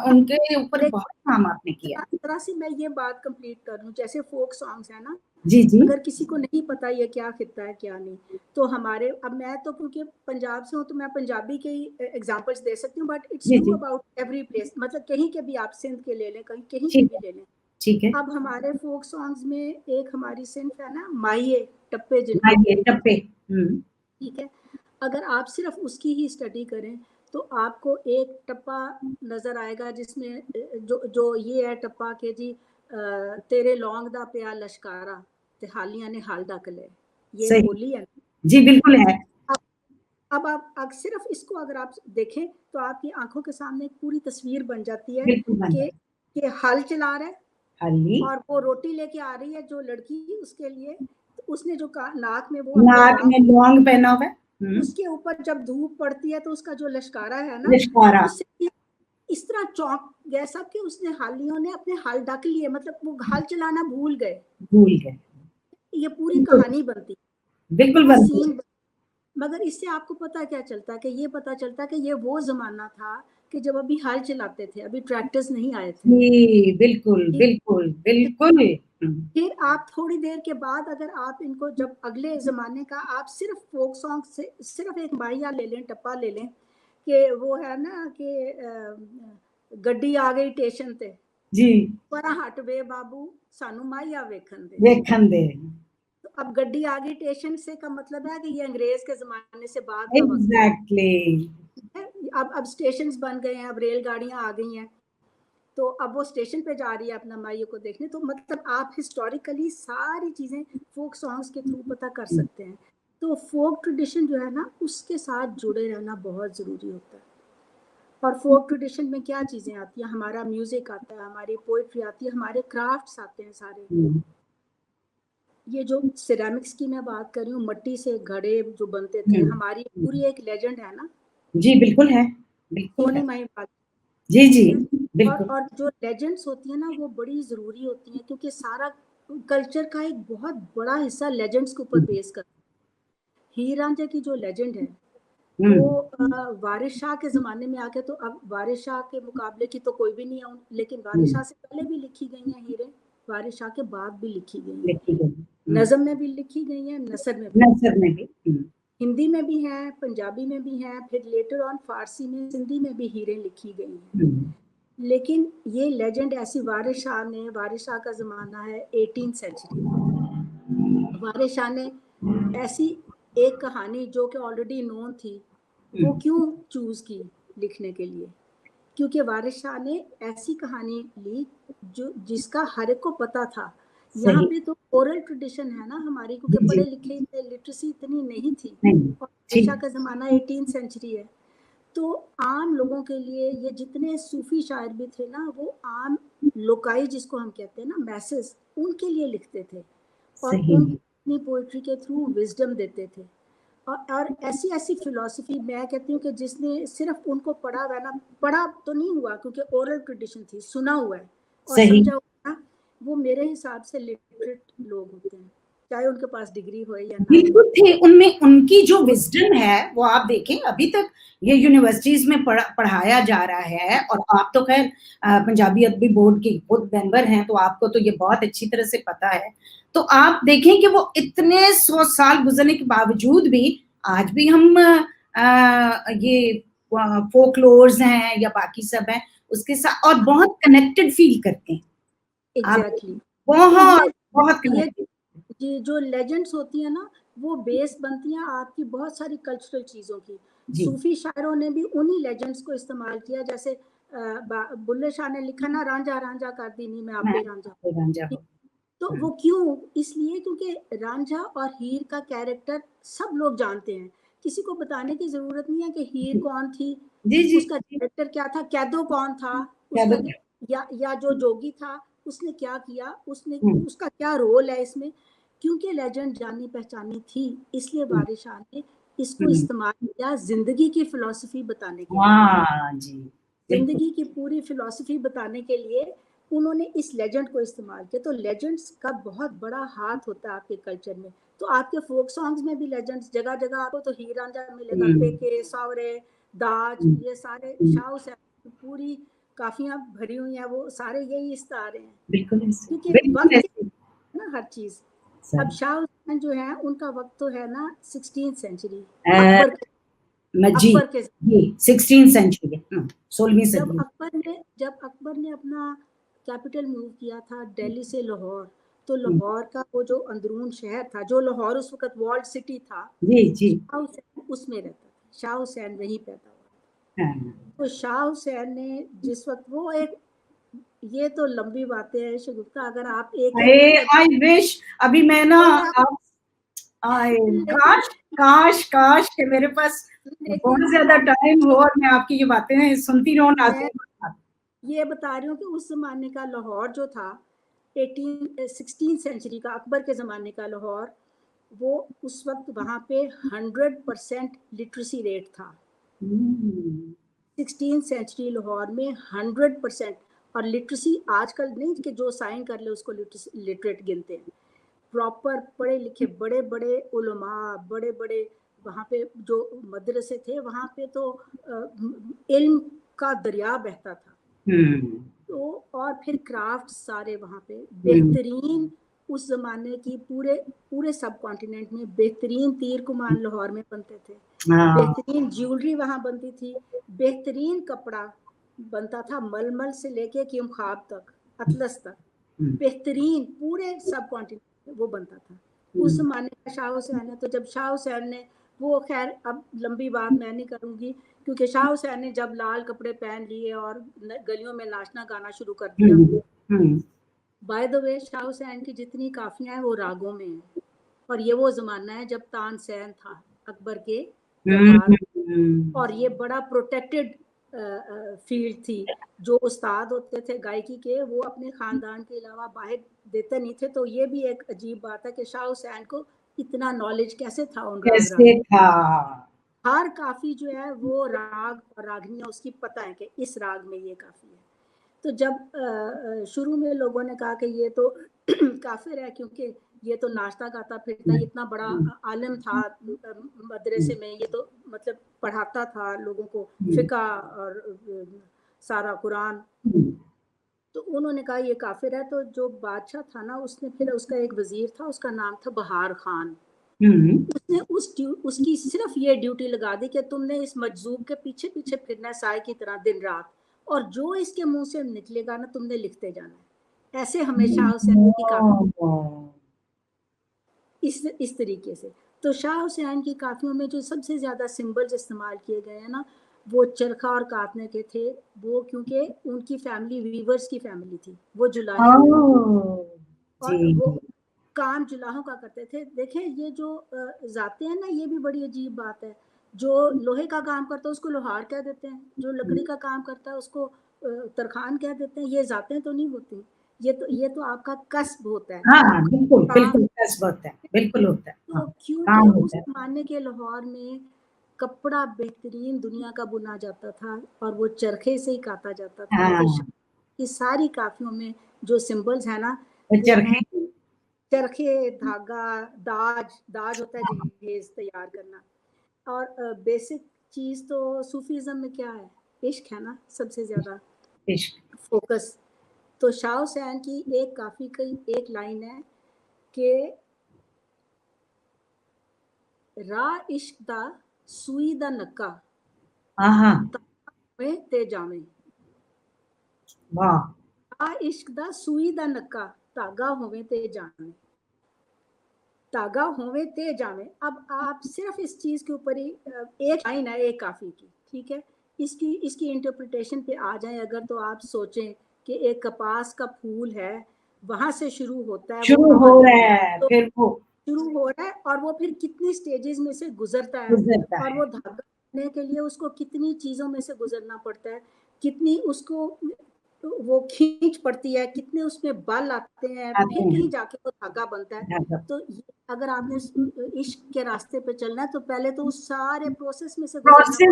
उनके ऊपर बहुत काम आपने किया। तरह से मैं ये बात कंप्लीट कर लूं, जैसे फोक सॉन्ग्स है ना, जी जी। अगर किसी को नहीं पता ये क्या खिता है क्या नहीं, तो हमारे, अब मैं तो क्योंकि पंजाब से हूँ तो मैं पंजाबी के ही एग्जांपल्स दे सकती हूँ, but it's true about every place, मतलब कहीं के भी आप सिंध के ले लें, कहीं के भी ले लें। ठीक है। अब हमारे फोक सॉन्ग्स में एक हमारी सिंफ है ना, माहिए टप्पे जिनको टप्पे। ठीक है, अगर आप सिर्फ उसकी ही स्टडी करें तो आपको एक टप्पा नजर आएगा जिसमें जो ये है टप्पा के जी, तेरे लौंग दा पिया लश्कारा ते हालियां ने हाल डक ले, ये सही। बोली है। जी बिल्कुल है। अब आप सिर्फ इसको अगर आप देखें तो आपकी आंखों के सामने एक पूरी तस्वीर बन जाती है बिल्कुल बन जाती कि हल चला रहा है हल्ली और वो रोटी लेके आ रही है जो लड़की उसके लिए, तो उसने जो नाक में वो अपने नाक में लौंग पहना हुआ है। उसके ऊपर जब धूप पड़ती है तो उसका जो लश्कारा है ना, लिशकारा। उससे इस तरह चौंक गया सब कि उसने हालियों ने अपने हाल ढक लिए, मतलब वो हाल चलाना भूल गए। ये पूरी कहानी बनती बिल्कुल है, बनती है। सीन। मगर इससे आपको पता क्या चलता है कि ये पता चलता है कि ये वो जमाना था कि जब अभी हाल चलाते थे, अभी ट्रैक्टर्स नहीं आए थे। जी बिल्कुल बिल्कुल बिल्कुल। फिर आप थोड़ी देर के बाद अगर आप इनको, जब अगले जमाने का आप सिर्फ फोक सॉन्ग से सिर्फ एक माहिया ले लें, टप्पा ले लें, कि वो है ना कि गड्डी आ गई स्टेशन ते जी पर हट वे बाबू सानू माहिया वेखन दे। वेखन दे। तो अब गड्डी आ गई स्टेशन से का मतलब है कि ये अंग्रेज के जमाने से बाद का वक्त एग्जैक्टली। है। अब स्टेशन बन गए हैं, अब रेलगाड़ियां आ गई हैं, तो अब वो स्टेशन पे जा रही है अपना माइयों को देखने। तो मतलब आप हिस्टोरिकली सारी चीजें फोक सॉन्ग्स के थ्रू पता कर सकते हैं। तो फोक ट्रेडिशन जो है ना, उसके साथ जुड़े रहना बहुत जरूरी होता है। और फोक ट्रेडिशन में क्या चीजें आती हैं, हमारा म्यूजिक आता है, हमारी पोइट्री आती है, हमारे क्राफ्ट्स आते हैं सारे। ये जो सिरेमिक्स की मैं बात कर रही हूँ, मिट्टी से घड़े जो बनते थे, हमारी पूरी एक लेजेंड है ना। जी बिल्कुल है, बिल्कुल सोनी है। माई बात। जी जी बिल्कुल। और जो लेजेंड्स होती है ना, वो बड़ी जरूरी होती हैं, क्योंकि सारा कल्चर का एक बहुत बड़ा हिस्सा लेजेंड्स के ऊपर बेस कर। हीर रांझा की जो लेजेंड है वो वारिस शाह के ज़माने में आके, तो अब वारिस शाह के मुकाबले की तो कोई भी नहीं है, लेकिन वारिस शाह से पहले भी लिखी गई हैं हीरें, वारिस शाह के बाद भी लिखी गई हैं, लिखी गई। नज़म में भी लिखी गई हैं, नसर में भी, नसर में भी। हिंदी में भी हैं, पंजाबी में भी हैं, फिर लेटर ऑन फारसी में, सिंधी में भी हीरें लिखी गई हैं। लेकिन ये लेजेंड ऐसी, वारिस शाह का ज़माना है 18th सेंचुरी। वारिस शाह ने ऐसी एक कहानी जो कि ऑलरेडी नोन थी, वो क्यों चूज की लिखने के लिए, क्योंकि वारिस शाह ने ऐसी कहानी ली जो जिसका हर एक को पता था। यहाँ पे तो ओरल ट्रेडिशन है ना हमारी, क्योंकि पढ़े लिखे लिटरेसी इतनी नहीं थी, और वारिस शाह का ज़माना 18th सेंचुरी है। तो आम लोगों के लिए ये जितने सूफी शायर भी थे ना, वो आम लोकाई जिसको हम कहते हैं ना, मैसेज, उनके लिए लिखते थे और अपनी पोइट्री के थ्रू विजडम देते थे। और ऐसी ऐसी फिलॉसफी, मैं कहती हूँ कि जिसने सिर्फ उनको पढ़ा हुआ ना, पढ़ा तो नहीं हुआ क्योंकि ओरल ट्रेडिशन थी, सुना हुआ है और समझा हुआ, वो मेरे हिसाब से लिटरेट लोग होते हैं। चाहे उनके पास डिग्री हो या ना हो। बिल्कुल थे, उनमें उनकी जो विजडम है वो आप देखें, अभी तक ये यूनिवर्सिटीज में पढ़ाया जा रहा है। और आप तो खैर पंजाबी अदबी बोर्ड के खुद मेंबर हैं, तो आपको तो ये बहुत अच्छी तरह से पता है। तो आप देखें कि वो इतने 100 साल गुजरने के बावजूद भी आज भी हम ये फोकलोर्स हैं या बाकी सब हैं उसके साथ, और बहुत कनेक्टेड फील करते हैं। एग्जैक्टली बहुत बहुत ये कनेक्टेड। ये जो लेजेंड्स होती है ना, वो बेस बनती हैं आपकी बहुत सारी कल्चरल चीजों की। सूफी शायरों ने भी उन्हीं लेजेंड्स को इस्तेमाल किया, जैसे बुल्ले शाह ने लिखा ना, रांझा रांझा कर दीनी में आपे रांझा। तो वो क्यों? इसलिए क्योंकि रांझा और हीर का कैरेक्टर सब लोग जानते हैं, किसी को बताने की जरूरत नहीं है कि हीर कौन थी, उसका कैरेक्टर क्या था, कैदो कौन था उसका, या जो जोगी था उसने क्या किया, उसने उसका क्या रोल है इसमें। क्योंकि लेजेंड जानी पहचानी थी, इसलिए वारिस शाह ने इसको इस्तेमाल किया जिंदगी की फिलॉसफी बताने के लिए। जिंदगी की पूरी फिलॉसफी बताने के लिए उन्होंने इस लेजेंड को इस्तेमाल किया। तो लेजेंड्स का बहुत बड़ा हाथ होता है आपके कल्चर में। तो आपके फोक सॉन्ग्स में भी लेजेंड्स जगह जगह आपको तो हीर रांझा मिलेगा, पेके, सावरे, दाज, ये सारे शाह हुसैन की पूरी काफियां भरी हुई हैं, वो सारे यही इस्तारे हैं। क्योंकि वक्त ना हर चीज। अब शाह हुसैन जो है उनका वक्त तो है ना 16th सेंचुरी, अकबर के 16th सेंचुरी, 16वीं सदी। जब अकबर ने अपना कैपिटल मूव किया था दिल्ली से लाहौर, तो लाहौर का वो जो अंदरून शहर था, जो लाहौर उस वक्त वॉल्ड सिटी था, शाह हुसैन उसमें रहता था, शाह हुसैन वहीं पैदा हुआ। तो शाह हुसैन ने जिस वक्त वो एक, ये तो लंबी बातें हैं शगुफ्ता, अगर आप आई विश अभी मैं ना काश काश काश कि मेरे पास बहुत ज्यादा टाइम हो और मैं आपकी ये बातें सुनती रहूं। ये बता रही हूँ कि उस जमाने का लाहौर जो था 16th सेंचुरी का, अकबर के ज़माने का लाहौर, वो उस वक्त वहाँ पे 100% लिटरेसी रेट था। 16th सेंचुरी लाहौर में 100%। और लिटरेसी आजकल नहीं कि जो साइन कर ले उसको लिटरेट गिनते हैं, प्रॉपर पढ़े लिखे बड़े बड़े उलमा, बड़े बड़े वहाँ पे जो मदरसे थे, वहाँ पे तो इल्म का दरिया बहता था। तो और फिर क्राफ्ट सारे वहाँ पे बेहतरीन, उस जमाने की पूरे सब कॉन्टिनेंट में बेहतरीन तीर कुमान लाहौर में बनते थे, बेहतरीन ज्वेलरी वहाँ बनती थी, बेहतरीन कपड़ा बनता था, मलमल से लेके कीम ख्वाब तक, अतलस तक, बेहतरीन पूरे सब कॉन्टिनेंट में वो बनता था। उस जमाने का शाह हुसैन है। तो जब शाह हुसैन ने वो, खैर अब लंबी बात मैं नहीं करूँगी, क्योंकि शाह हुसैन ने जब लाल कपड़े पहन लिए और गलियों में नाचना गाना शुरू कर दिया। By the way, Shah Hussain की जितनी काफियां हैं वो रागों में हैं, और ये वो जमाना है जब तानसेन था अकबर के दरबार, और ये बड़ा प्रोटेक्टेड फील्ड थी। जो उस्ताद होते थे गायकी के, वो अपने खानदान के अलावा बाहर देते नहीं थे। तो ये भी एक अजीब बात है कि शाह हुसैन को इतना नॉलेज कैसे था उन राग, हर काफी जो है वो राग और रागनियां उसकी पता है कि इस राग में ये काफी है। तो जब शुरू में लोगों ने कहा कि ये तो काफिर है, क्योंकि ये तो नाचता गाता फिरता, इतना बड़ा आलिम था मदरसे में, ये तो मतलब पढ़ाता था लोगों को फिका और सारा कुरान, तो उन्होंने कहा ये काफिर है। तो जो बादशाह था ना, उसने फिर, उसका एक वजीर था, उसका नाम था बहार खान, उसने उसकी सिर्फ ये ड्यूटी लगा दी कि तुमने इस मजजूब के पीछे पीछे फिरना है साए की तरह दिन रात, और जो इसके मुंह से निकलेगा ना तुमने लिखते जाना है। ऐसे हमेशा हुसैन की काफी इस तरीके से। तो शाह हुसैन की काफियों में जो सबसे ज्यादा सिंबल्स इस्तेमाल किए गए हैं ना, वो चरखा और कातने के थे। वो क्योंकि उनकी फैमिली वीवर्स की फैमिली थी, वो जुलाहे और वो काम जुलाहों का करते थे। देखें ये जो जाते हैं ना, ये भी बड़ी अजीब बात है। जो लोहे का काम करता है उसको लोहार कह देते हैं, जो लकड़ी का काम करता है उसको तरखान कह देते हैं। ये जातें तो नहीं होती, ये तो आपका कसब होता है। हाँ, बिल्कुल बिल्कुल कसब होता है, बिल्कुल होता है। तो क्योंकि उस जमाने के लाहौर में कपड़ा बेहतरीन दुनिया का बुना जाता था और वो चरखे से ही काता जाता था। तो ये सारी काफियों में जो सिंबल्स है ना, वो है चरखे, धागा, दाज होता है जहेज तैयार करना। और बेसिक चीज तो सूफीज्म में क्या है, इश्क है ना सबसे ज्यादा फोकस। तो शाह हुसैन की एक काफी एक लाइन है कि रा इश्क दा सूई दा नक्का ते जावे। वाह। रा इश्क दा सूई दा नक्का धागा होवे ते जावे, धागा होवे ते जावे। अब आप सिर्फ इस चीज के ऊपर ही एक लाइन है एक काफी की, ठीक है, इसकी इंटरप्रिटेशन पे आ जाए अगर, तो आप सोचें कि एक कपास का फूल है, वहां से शुरू होता है, शुरू हो रहा है, तो फिर वो शुरू हो रहा है और वो फिर कितनी स्टेजेस में से गुजरता है, और वो धागा बनने के लिए उसको कितनी चीजों में से गुजरना पड़ता है, कितनी उसको वो खींच पड़ती है, कितने उसमें बल आते हैं, फिर कहीं जाके वो धागा बनता है। तो अगर आपने इश्क के रास्ते पे चलना है तो पहले तो उस सारे प्रोसेस में से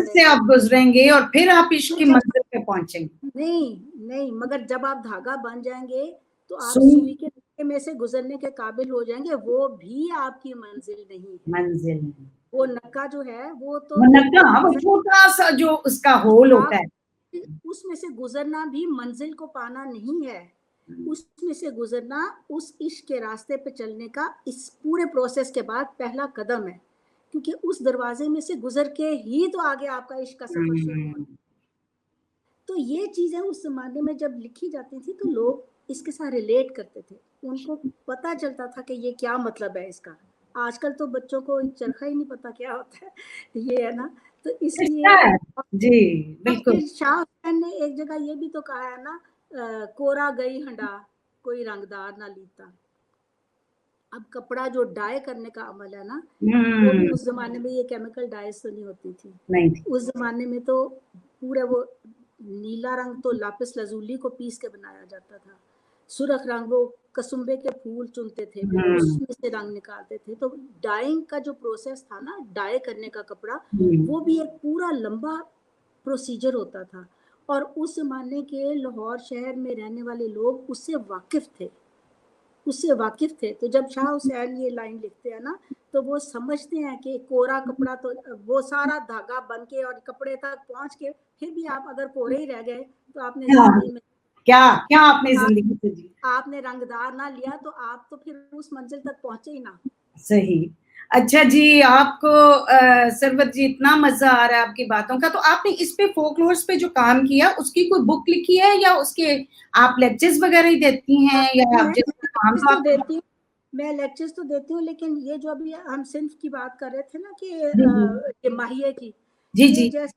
से आप गुजरेंगे और फिर आप इश्क की मंजिल पे पहुंचेंगे। नहीं, मगर जब आप धागा बन जाएंगे तो आप सुई के में से गुजरने के काबिल हो जाएंगे, वो भी आपकी मंजिल नहीं है। वो नक्का जो है वो तो वो छोटा सा जो उसका होल होता है, उसमें से गुजरना भी मंजिल को पाना नहीं है, उसमें से गुजरना उस इश्क के रास्ते पे चलने का इस पूरे प्रोसेस के बाद पहला कदम है, क्योंकि उस दरवाजे में से गुजर के ही तो आगे आपका इश्क का सफर शुरू होगा। तो ये चीजें उस जमाने में जब लिखी जाती थी तो लोग इसके साथ रिलेट करते थे, उनको पता चलता था कि ये क्या मतलब है इसका। आजकल तो बच्चों को चरखा ही नहीं पता क्या होता है, ये है ना। तो इसलिए जी बिल्कुल। शाह हुसैन ने एक जगह ये भी तो कहा है ना, कोरा गई हंडा कोई रंगदार ना लीता। अब कपड़ा जो डाई करने का अमल है ना, वो भी उस जमाने में ये केमिकल डाइस तो नहीं होती थी, नहीं थी। उस जमाने में तो पूरे वो नीला रंग तो लापिस लजूली को पीस के बनाया जाता था, सुरख रंग वो कसुम्बे के फूल चुनते थे, फिर उसमें से रंग निकालते थे। तो डाइंग का जो प्रोसेस था ना, डाई करने का कपड़ा, वो भी एक पूरा लंबा प्रोसीजर होता था, और उस जमाने के लाहौर शहर में रहने वाले लोग उससे वाकिफ थे। तो जब शाह हुसैन ये लाइन लिखते हैं ना, तो वो समझते हैं कि कोरा कपड़ा तो वो सारा धागा बन के और कपड़े तक पहुंच के फिर भी आप अगर कोरे ही रह गए तो आपने जिंदगी में क्या आपने जिंदगी से जी, आपने रंगदार ना लिया तो आप तो फिर उस मंजिल तक पहुंचे ही ना। सही। अच्छा जी, आपको सरवत जी इतना मजा आ रहा है आपकी बातों का, तो आपने इस पे फोकलोर्स पे जो काम किया उसकी कोई बुक लिखी है या उसके आप लेक्चर्स वगैरह ही देती हैं, या आप तो देती हूँ, मैं लेक्चर्स तो देती हूँ, लेकिन ये जो अभी हम सिंफ की बात कर रहे थे ना कि ये माहिए की, ये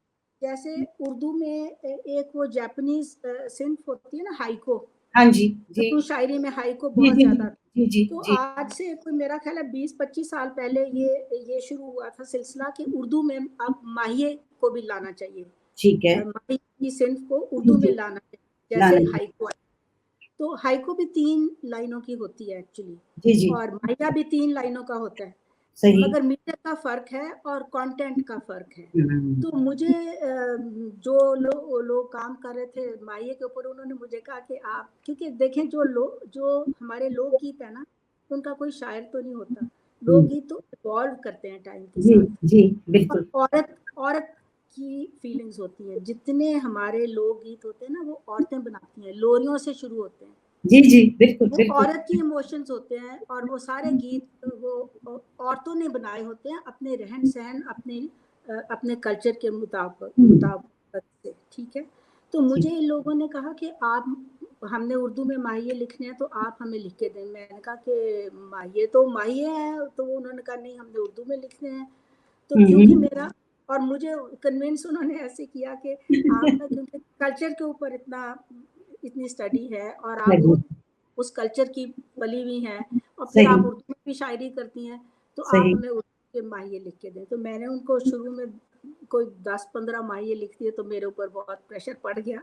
जैसे उर्दू में एक वो जापानीज सिंफ होती है ना, हाइको, हाँ जी, तो शायरी में हाइको बहुत ज्यादा, तो आज से कोई मेरा ख्याल है 20-25 साल पहले ये शुरू हुआ था सिलसिला कि उर्दू में अब माहिए को भी लाना चाहिए, ठीक है, माहिए की सिंफ को उर्दू में लाना चाहिए, जैसे हाइको। तो हाइको भी 3 लाइनों की होती है एक्चुअली, और माहिया भी 3 लाइनों का होता है, मगर मीटर का फर्क है और कंटेंट का फर्क है। तो मुझे जो लोग काम कर रहे थे माहिए के ऊपर, उन्होंने मुझे कहा कि आप, क्योंकि देखें जो हमारे लोकगीत है ना, उनका कोई शायर तो नहीं होता, लोकगीत तो इवॉल्व करते हैं टाइम के साथ। जी बिल्कुल। औरत की फीलिंग्स होती है, जितने हमारे लोकगीत होते हैं ना वो औरतें बनाती हैं, लोरियों से शुरू होते हैं, जी बिल्कुल, वो औरत की इमोशंस होते हैं, और वो सारे गीत वो औरतों ने बनाए होते हैं अपने रहन सहन, अपने कल्चर के मुताबिक से, ठीक है। तो मुझे इन लोगों ने कहा कि आप, हमने उर्दू में माहिए लिखने हैं तो आप हमें लिख के दें। मैंने कहा कि माहिए तो माहिए है, तो उन्होंने कहा नहीं हमने उर्दू में लिखने हैं। तो क्योंकि मेरा, और मुझे कन्विंस उन्होंने ऐसे किया कि आपका क्योंकि कल्चर के ऊपर इतनी स्टडी है और आप उस कल्चर की पली हुई हैं, और फिर आप उर्दू में भी शायरी करती हैं, तो आप हमें उर्दू के माहिए लिख के दें। तो मैंने उनको शुरू में कोई 10-15 माहिए लिख दिए, तो मेरे ऊपर बहुत प्रेशर पड़ गया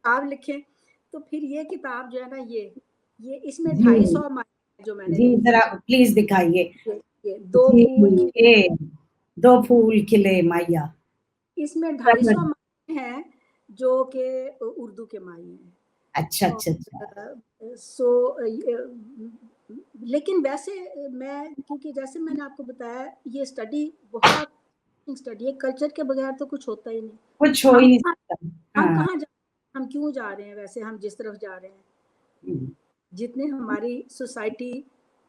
आप लिखें। तो फिर ये किताब जो है ना, ये इसमें 250 माहिए जो मैंने, जी जरा प्लीज दिखाइए, ये 2 फूल खिले माहिया, इसमें 250 माहिए हैं जो कि उर्दू के माहिए हैं। अच्छा। सो लेकिन वैसे मैं, क्योंकि जैसे मैंने आपको बताया ये स्टडी बहुत स्टडी है, कल्चर के बगैर तो कुछ होता ही नहीं। कुछ हो ही नहीं सकता। हम हाँ। कहाँ हम क्यों जा रहे हैं वैसे, हम जिस तरफ जा रहे हैं, जितने हमारी सोसाइटी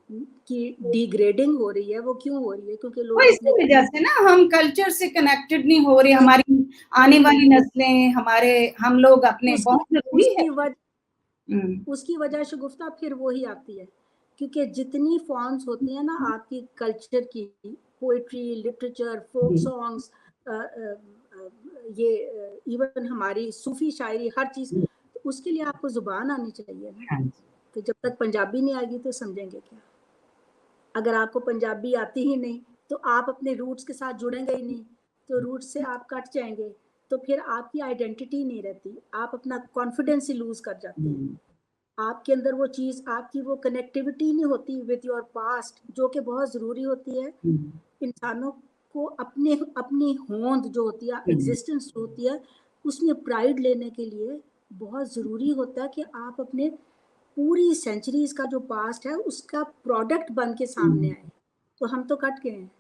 की डिग्रेडिंग हो रही है वो क्यों हो रही है, क्योंकि वो लोग इसी अपने वजह से ना, हम कल्चर से कनेक्टेड नहीं हो रहे, हमारी आने वाली नस्लें, हमारे हम लोग अपने, बहुत जरूरी है। उसकी वजह शगुफ्ता फिर वो ही आती है, क्योंकि जितनी फॉर्म्स होती है ना आपकी कल्चर की, पोइट्री, लिटरेचर, फोक सॉन्ग्स, ये इवन हमारी सूफी शायरी, हर चीज, तो उसके लिए आपको जुबान आनी चाहिए ना। तो जब तक पंजाबी नहीं आएगी तो समझेंगे क्या? अगर आपको पंजाबी आती ही नहीं तो आप अपने रूट्स के साथ जुड़ेंगे ही नहीं, तो रूट्स से आप कट जाएंगे, तो फिर आपकी आइडेंटिटी नहीं रहती, आप अपना कॉन्फिडेंस ही लूज कर जाते हैं। आपके अंदर वो चीज, आपकी वो कनेक्टिविटी नहीं होती विद योर पास्ट, जो कि बहुत जरूरी होती है इंसानों को अपने अपनी होंद जो होती है, एग्जिस्टेंस जो होती है, उसमें प्राइड लेने के लिए बहुत जरूरी होता है कि आप अपने पूरी सेंचुरीज का जो पास्ट है उसका प्रोडक्ट बन के सामने आए। तो हम तो कट गए हैं।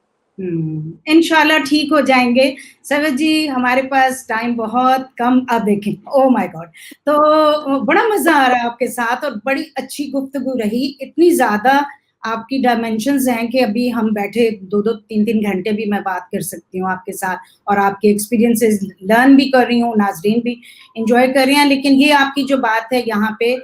इंशाल्लाह ठीक हो जाएंगे। सवत जी, हमारे पास टाइम बहुत कम, अब देखें, ओ माय गॉड, तो बड़ा मजा आ रहा है आपके साथ और बड़ी अच्छी गुफ्तगू रही। इतनी ज्यादा आपकी डायमेंशंस हैं कि अभी हम बैठे 2-2, 3-3 घंटे भी मैं बात कर सकती हूँ आपके साथ, और आपके एक्सपीरियंसेस लर्न भी कर रही हूँ, नाजरीन भी इंजॉय कर रहे हैं। लेकिन ये आपकी जो बात है यहाँ पे,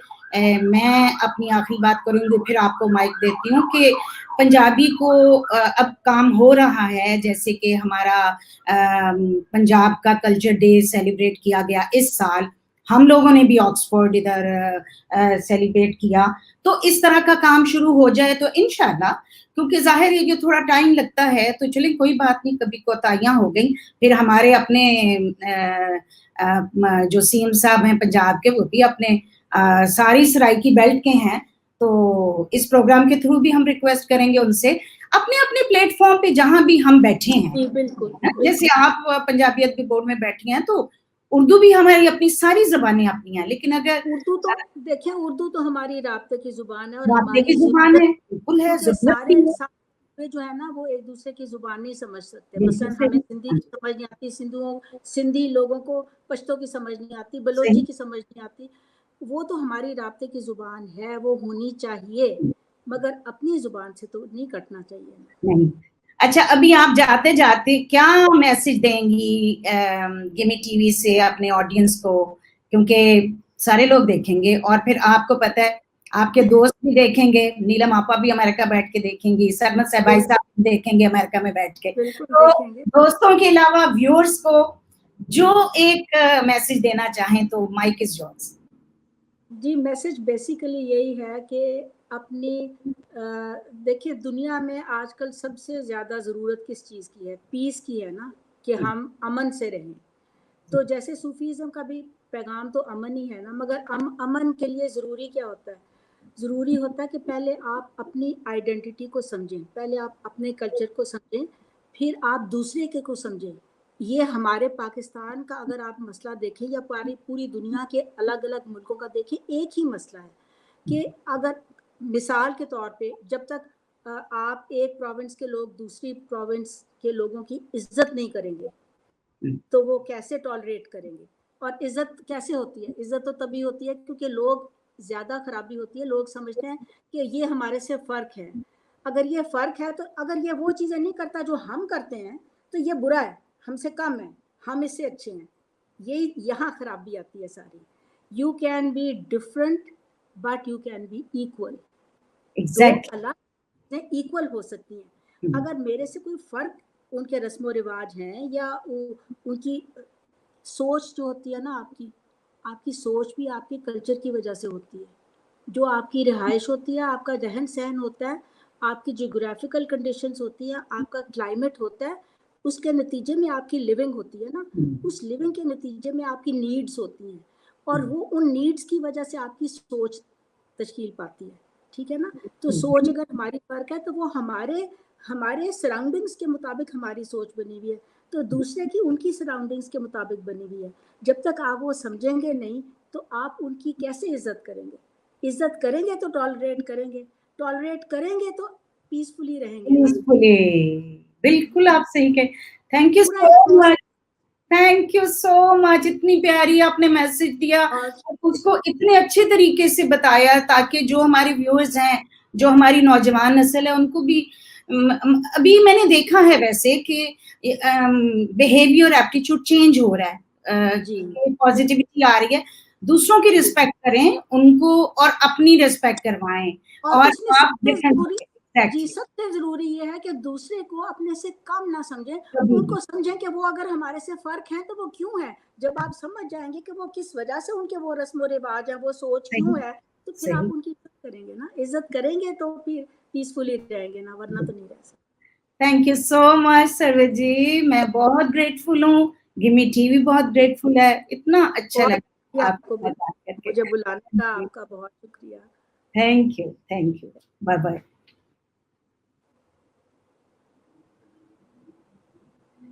मैं अपनी आखिरी बात करूंगी, फिर आपको माइक देती हूँ, कि पंजाबी को अब काम हो रहा है, जैसे कि हमारा पंजाब का कल्चर डे सेलिब्रेट किया गया इस साल, हम लोगों ने भी ऑक्सफोर्ड इधर सेलिब्रेट किया, तो इस तरह का काम शुरू हो जाए तो इंशाल्लाह, क्योंकि जाहिर है कि थोड़ा टाइम लगता है, तो चलिए कोई बात नहीं, कभी कोताहियां हो गई, फिर हमारे अपने जो सीएम साहब हैं पंजाब के, वो भी अपने सारी सराइकी बेल्ट के हैं, तो इस प्रोग्राम के थ्रू भी हम रिक्वेस्ट करेंगे उनसे, अपने अपने प्लेटफॉर्म पे जहां भी हम बैठे हैं, बिल्कुल, जैसे आप पंजाबियत के बोर्ड में बैठी हैं, तो उर्दू भी हमारी अपनी सारी जबानें अपनी हैं, लेकिन अगर उर्दू तो देखिए, उर्दू तो हमारी राब्ते की जुबान है और राब्ते की हमारी जुबान है, बिल्कुल है, क्योंकि जरूरत भी है। सारे जो है ना वो एक दूसरे की जुबान नहीं समझ सकते। मसलन हमें सिंधी की समझ नहीं आती, सिंधी लोगों को पश्तो की समझ नहीं आती, बलोची की समझ नहीं आती, वो तो हमारी राब्ते की जुबान है, वो होनी चाहिए, मगर अपनी जुबान से तो नहीं कटना चाहिए। नहीं। अच्छा, अभी आप जाते जाते क्या मैसेज देंगी गिमी टीवी से अपने ऑडियंस को, क्योंकि सारे लोग देखेंगे, और फिर आपको पता है आपके दोस्त भी देखेंगे, नीलम आपा भी अमेरिका बैठ के देखेंगी, सरमत सहबाई साहब देखेंगे अमेरिका में बैठ के, तो दोस्तों के अलावा व्यूअर्स को जो एक मैसेज देना चाहें, तो माइक इज योर्स। जी, मैसेज बेसिकली यही है कि अपनी देखिए, दुनिया में आजकल सबसे ज़्यादा ज़रूरत किस चीज़ की है? पीस की है ना, कि हम अमन से रहें। तो जैसे सूफीज़्म का भी पैगाम तो अमन ही है ना, मगर अमन के लिए ज़रूरी क्या होता है? ज़रूरी होता है कि पहले आप अपनी आइडेंटिटी को समझें, पहले आप अपने कल्चर को समझें, फिर आप दूसरे के को समझें। ये हमारे पाकिस्तान का अगर आप मसला देखें या पूरी दुनिया के अलग अलग मुल्कों का देखें, एक ही मसला है कि अगर मिसाल के तौर पे जब तक आप एक प्रोविंस के लोग दूसरी प्रोविंस के लोगों की इज्जत नहीं करेंगे तो वो कैसे टॉलरेट करेंगे? और इज्जत कैसे होती है? इज्जत तो तभी होती है क्योंकि लोग, ज्यादा खराबी होती है, लोग समझते हैं कि ये हमारे से फर्क है। अगर ये फर्क है तो अगर ये वो चीजें नहीं करता जो हम करते हैं तो ये बुरा है, हमसे कम है, हम इससे अच्छे हैं। ये यहाँ खराबी आती है सारी। You can be different but you can be equal. दो अलग इक्वल हो सकती हैं। अगर मेरे से कोई फर्क, उनके रस्मो रिवाज हैं या उनकी सोच जो होती है ना, आपकी सोच भी आपके कल्चर की वजह से होती है। जो आपकी रिहाइश होती है, आपका रहन सहन होता है, आपकी जियोग्राफिकल कंडीशंस होती है, आपका क्लाइमेट होता है, उसके नतीजे में आपकी लिविंग होती है ना, उस लिविंग के नतीजे में आपकी नीड्स होती हैं, और वो उन नीड्स की वजह से आपकी सोच तश्कील पाती है। ठीक है ना? तो सोच अगर हमारी फर्क है तो वो हमारे सराउंडिंग्स के मुताबिक हमारी सोच बनी हुई है, तो दूसरे की उनकी सराउंडिंग्स के मुताबिक बनी हुई है। जब तक आप वो समझेंगे नहीं तो आप उनकी कैसे इज्जत करेंगे? इज्जत करेंगे तो टॉलरेट करेंगे, टॉलरेट करेंगे तो पीसफुली रहेंगे। पीसफुली, बिल्कुल आप सही कहे। थैंक यू पूरा so much, thank you so much. इतनी प्यारी आपने मैसेज दिया और और उसको इतने अच्छे तरीके से बताया ताकि जो हमारे व्यूअर्स हैं, जो हमारी नौजवान नस्ल है, उनको भी अभी मैंने देखा है वैसे कि बिहेवियर एप्टीट्यूड चेंज हो रहा है, जी पॉजिटिविटी आ रही है। दूसरों की रिस्पेक्ट करें उनको और अपनी रिस्पेक्ट करवाएं और और उसमें आप सबसे डिफरेंट जरूरी, जी एग्जैक्टली सबसे जरूरी ये है कि दूसरे को अपने से कम ना समझें, कभी भी उनको समझें कि वो अगर हमारे से फर्क है तो वो क्यों है। जब आप समझ जाएंगे कि वो किस वजह से उनके वो रस्म रिवाज है, वो सोच सही क्यों है, तो फिर आप सही। उनकी इज्जत करेंगे ना। इज्जत करेंगे तो फिर पीसफुली रहेंगे ना, वरना तो नहीं रह सकते। थैंक यू सो मच सर्वे जी, मैं बहुत ग्रेटफुल हूँ। गिमी टीवी बहुत ग्रेटफुल है। इतना अच्छा बहुत लगा शुक्रिया आपके आपको साथ बात करके। मुझे बुलाने का, आपका बहुत शुक्रिया। Thank you, thank you. Bye bye.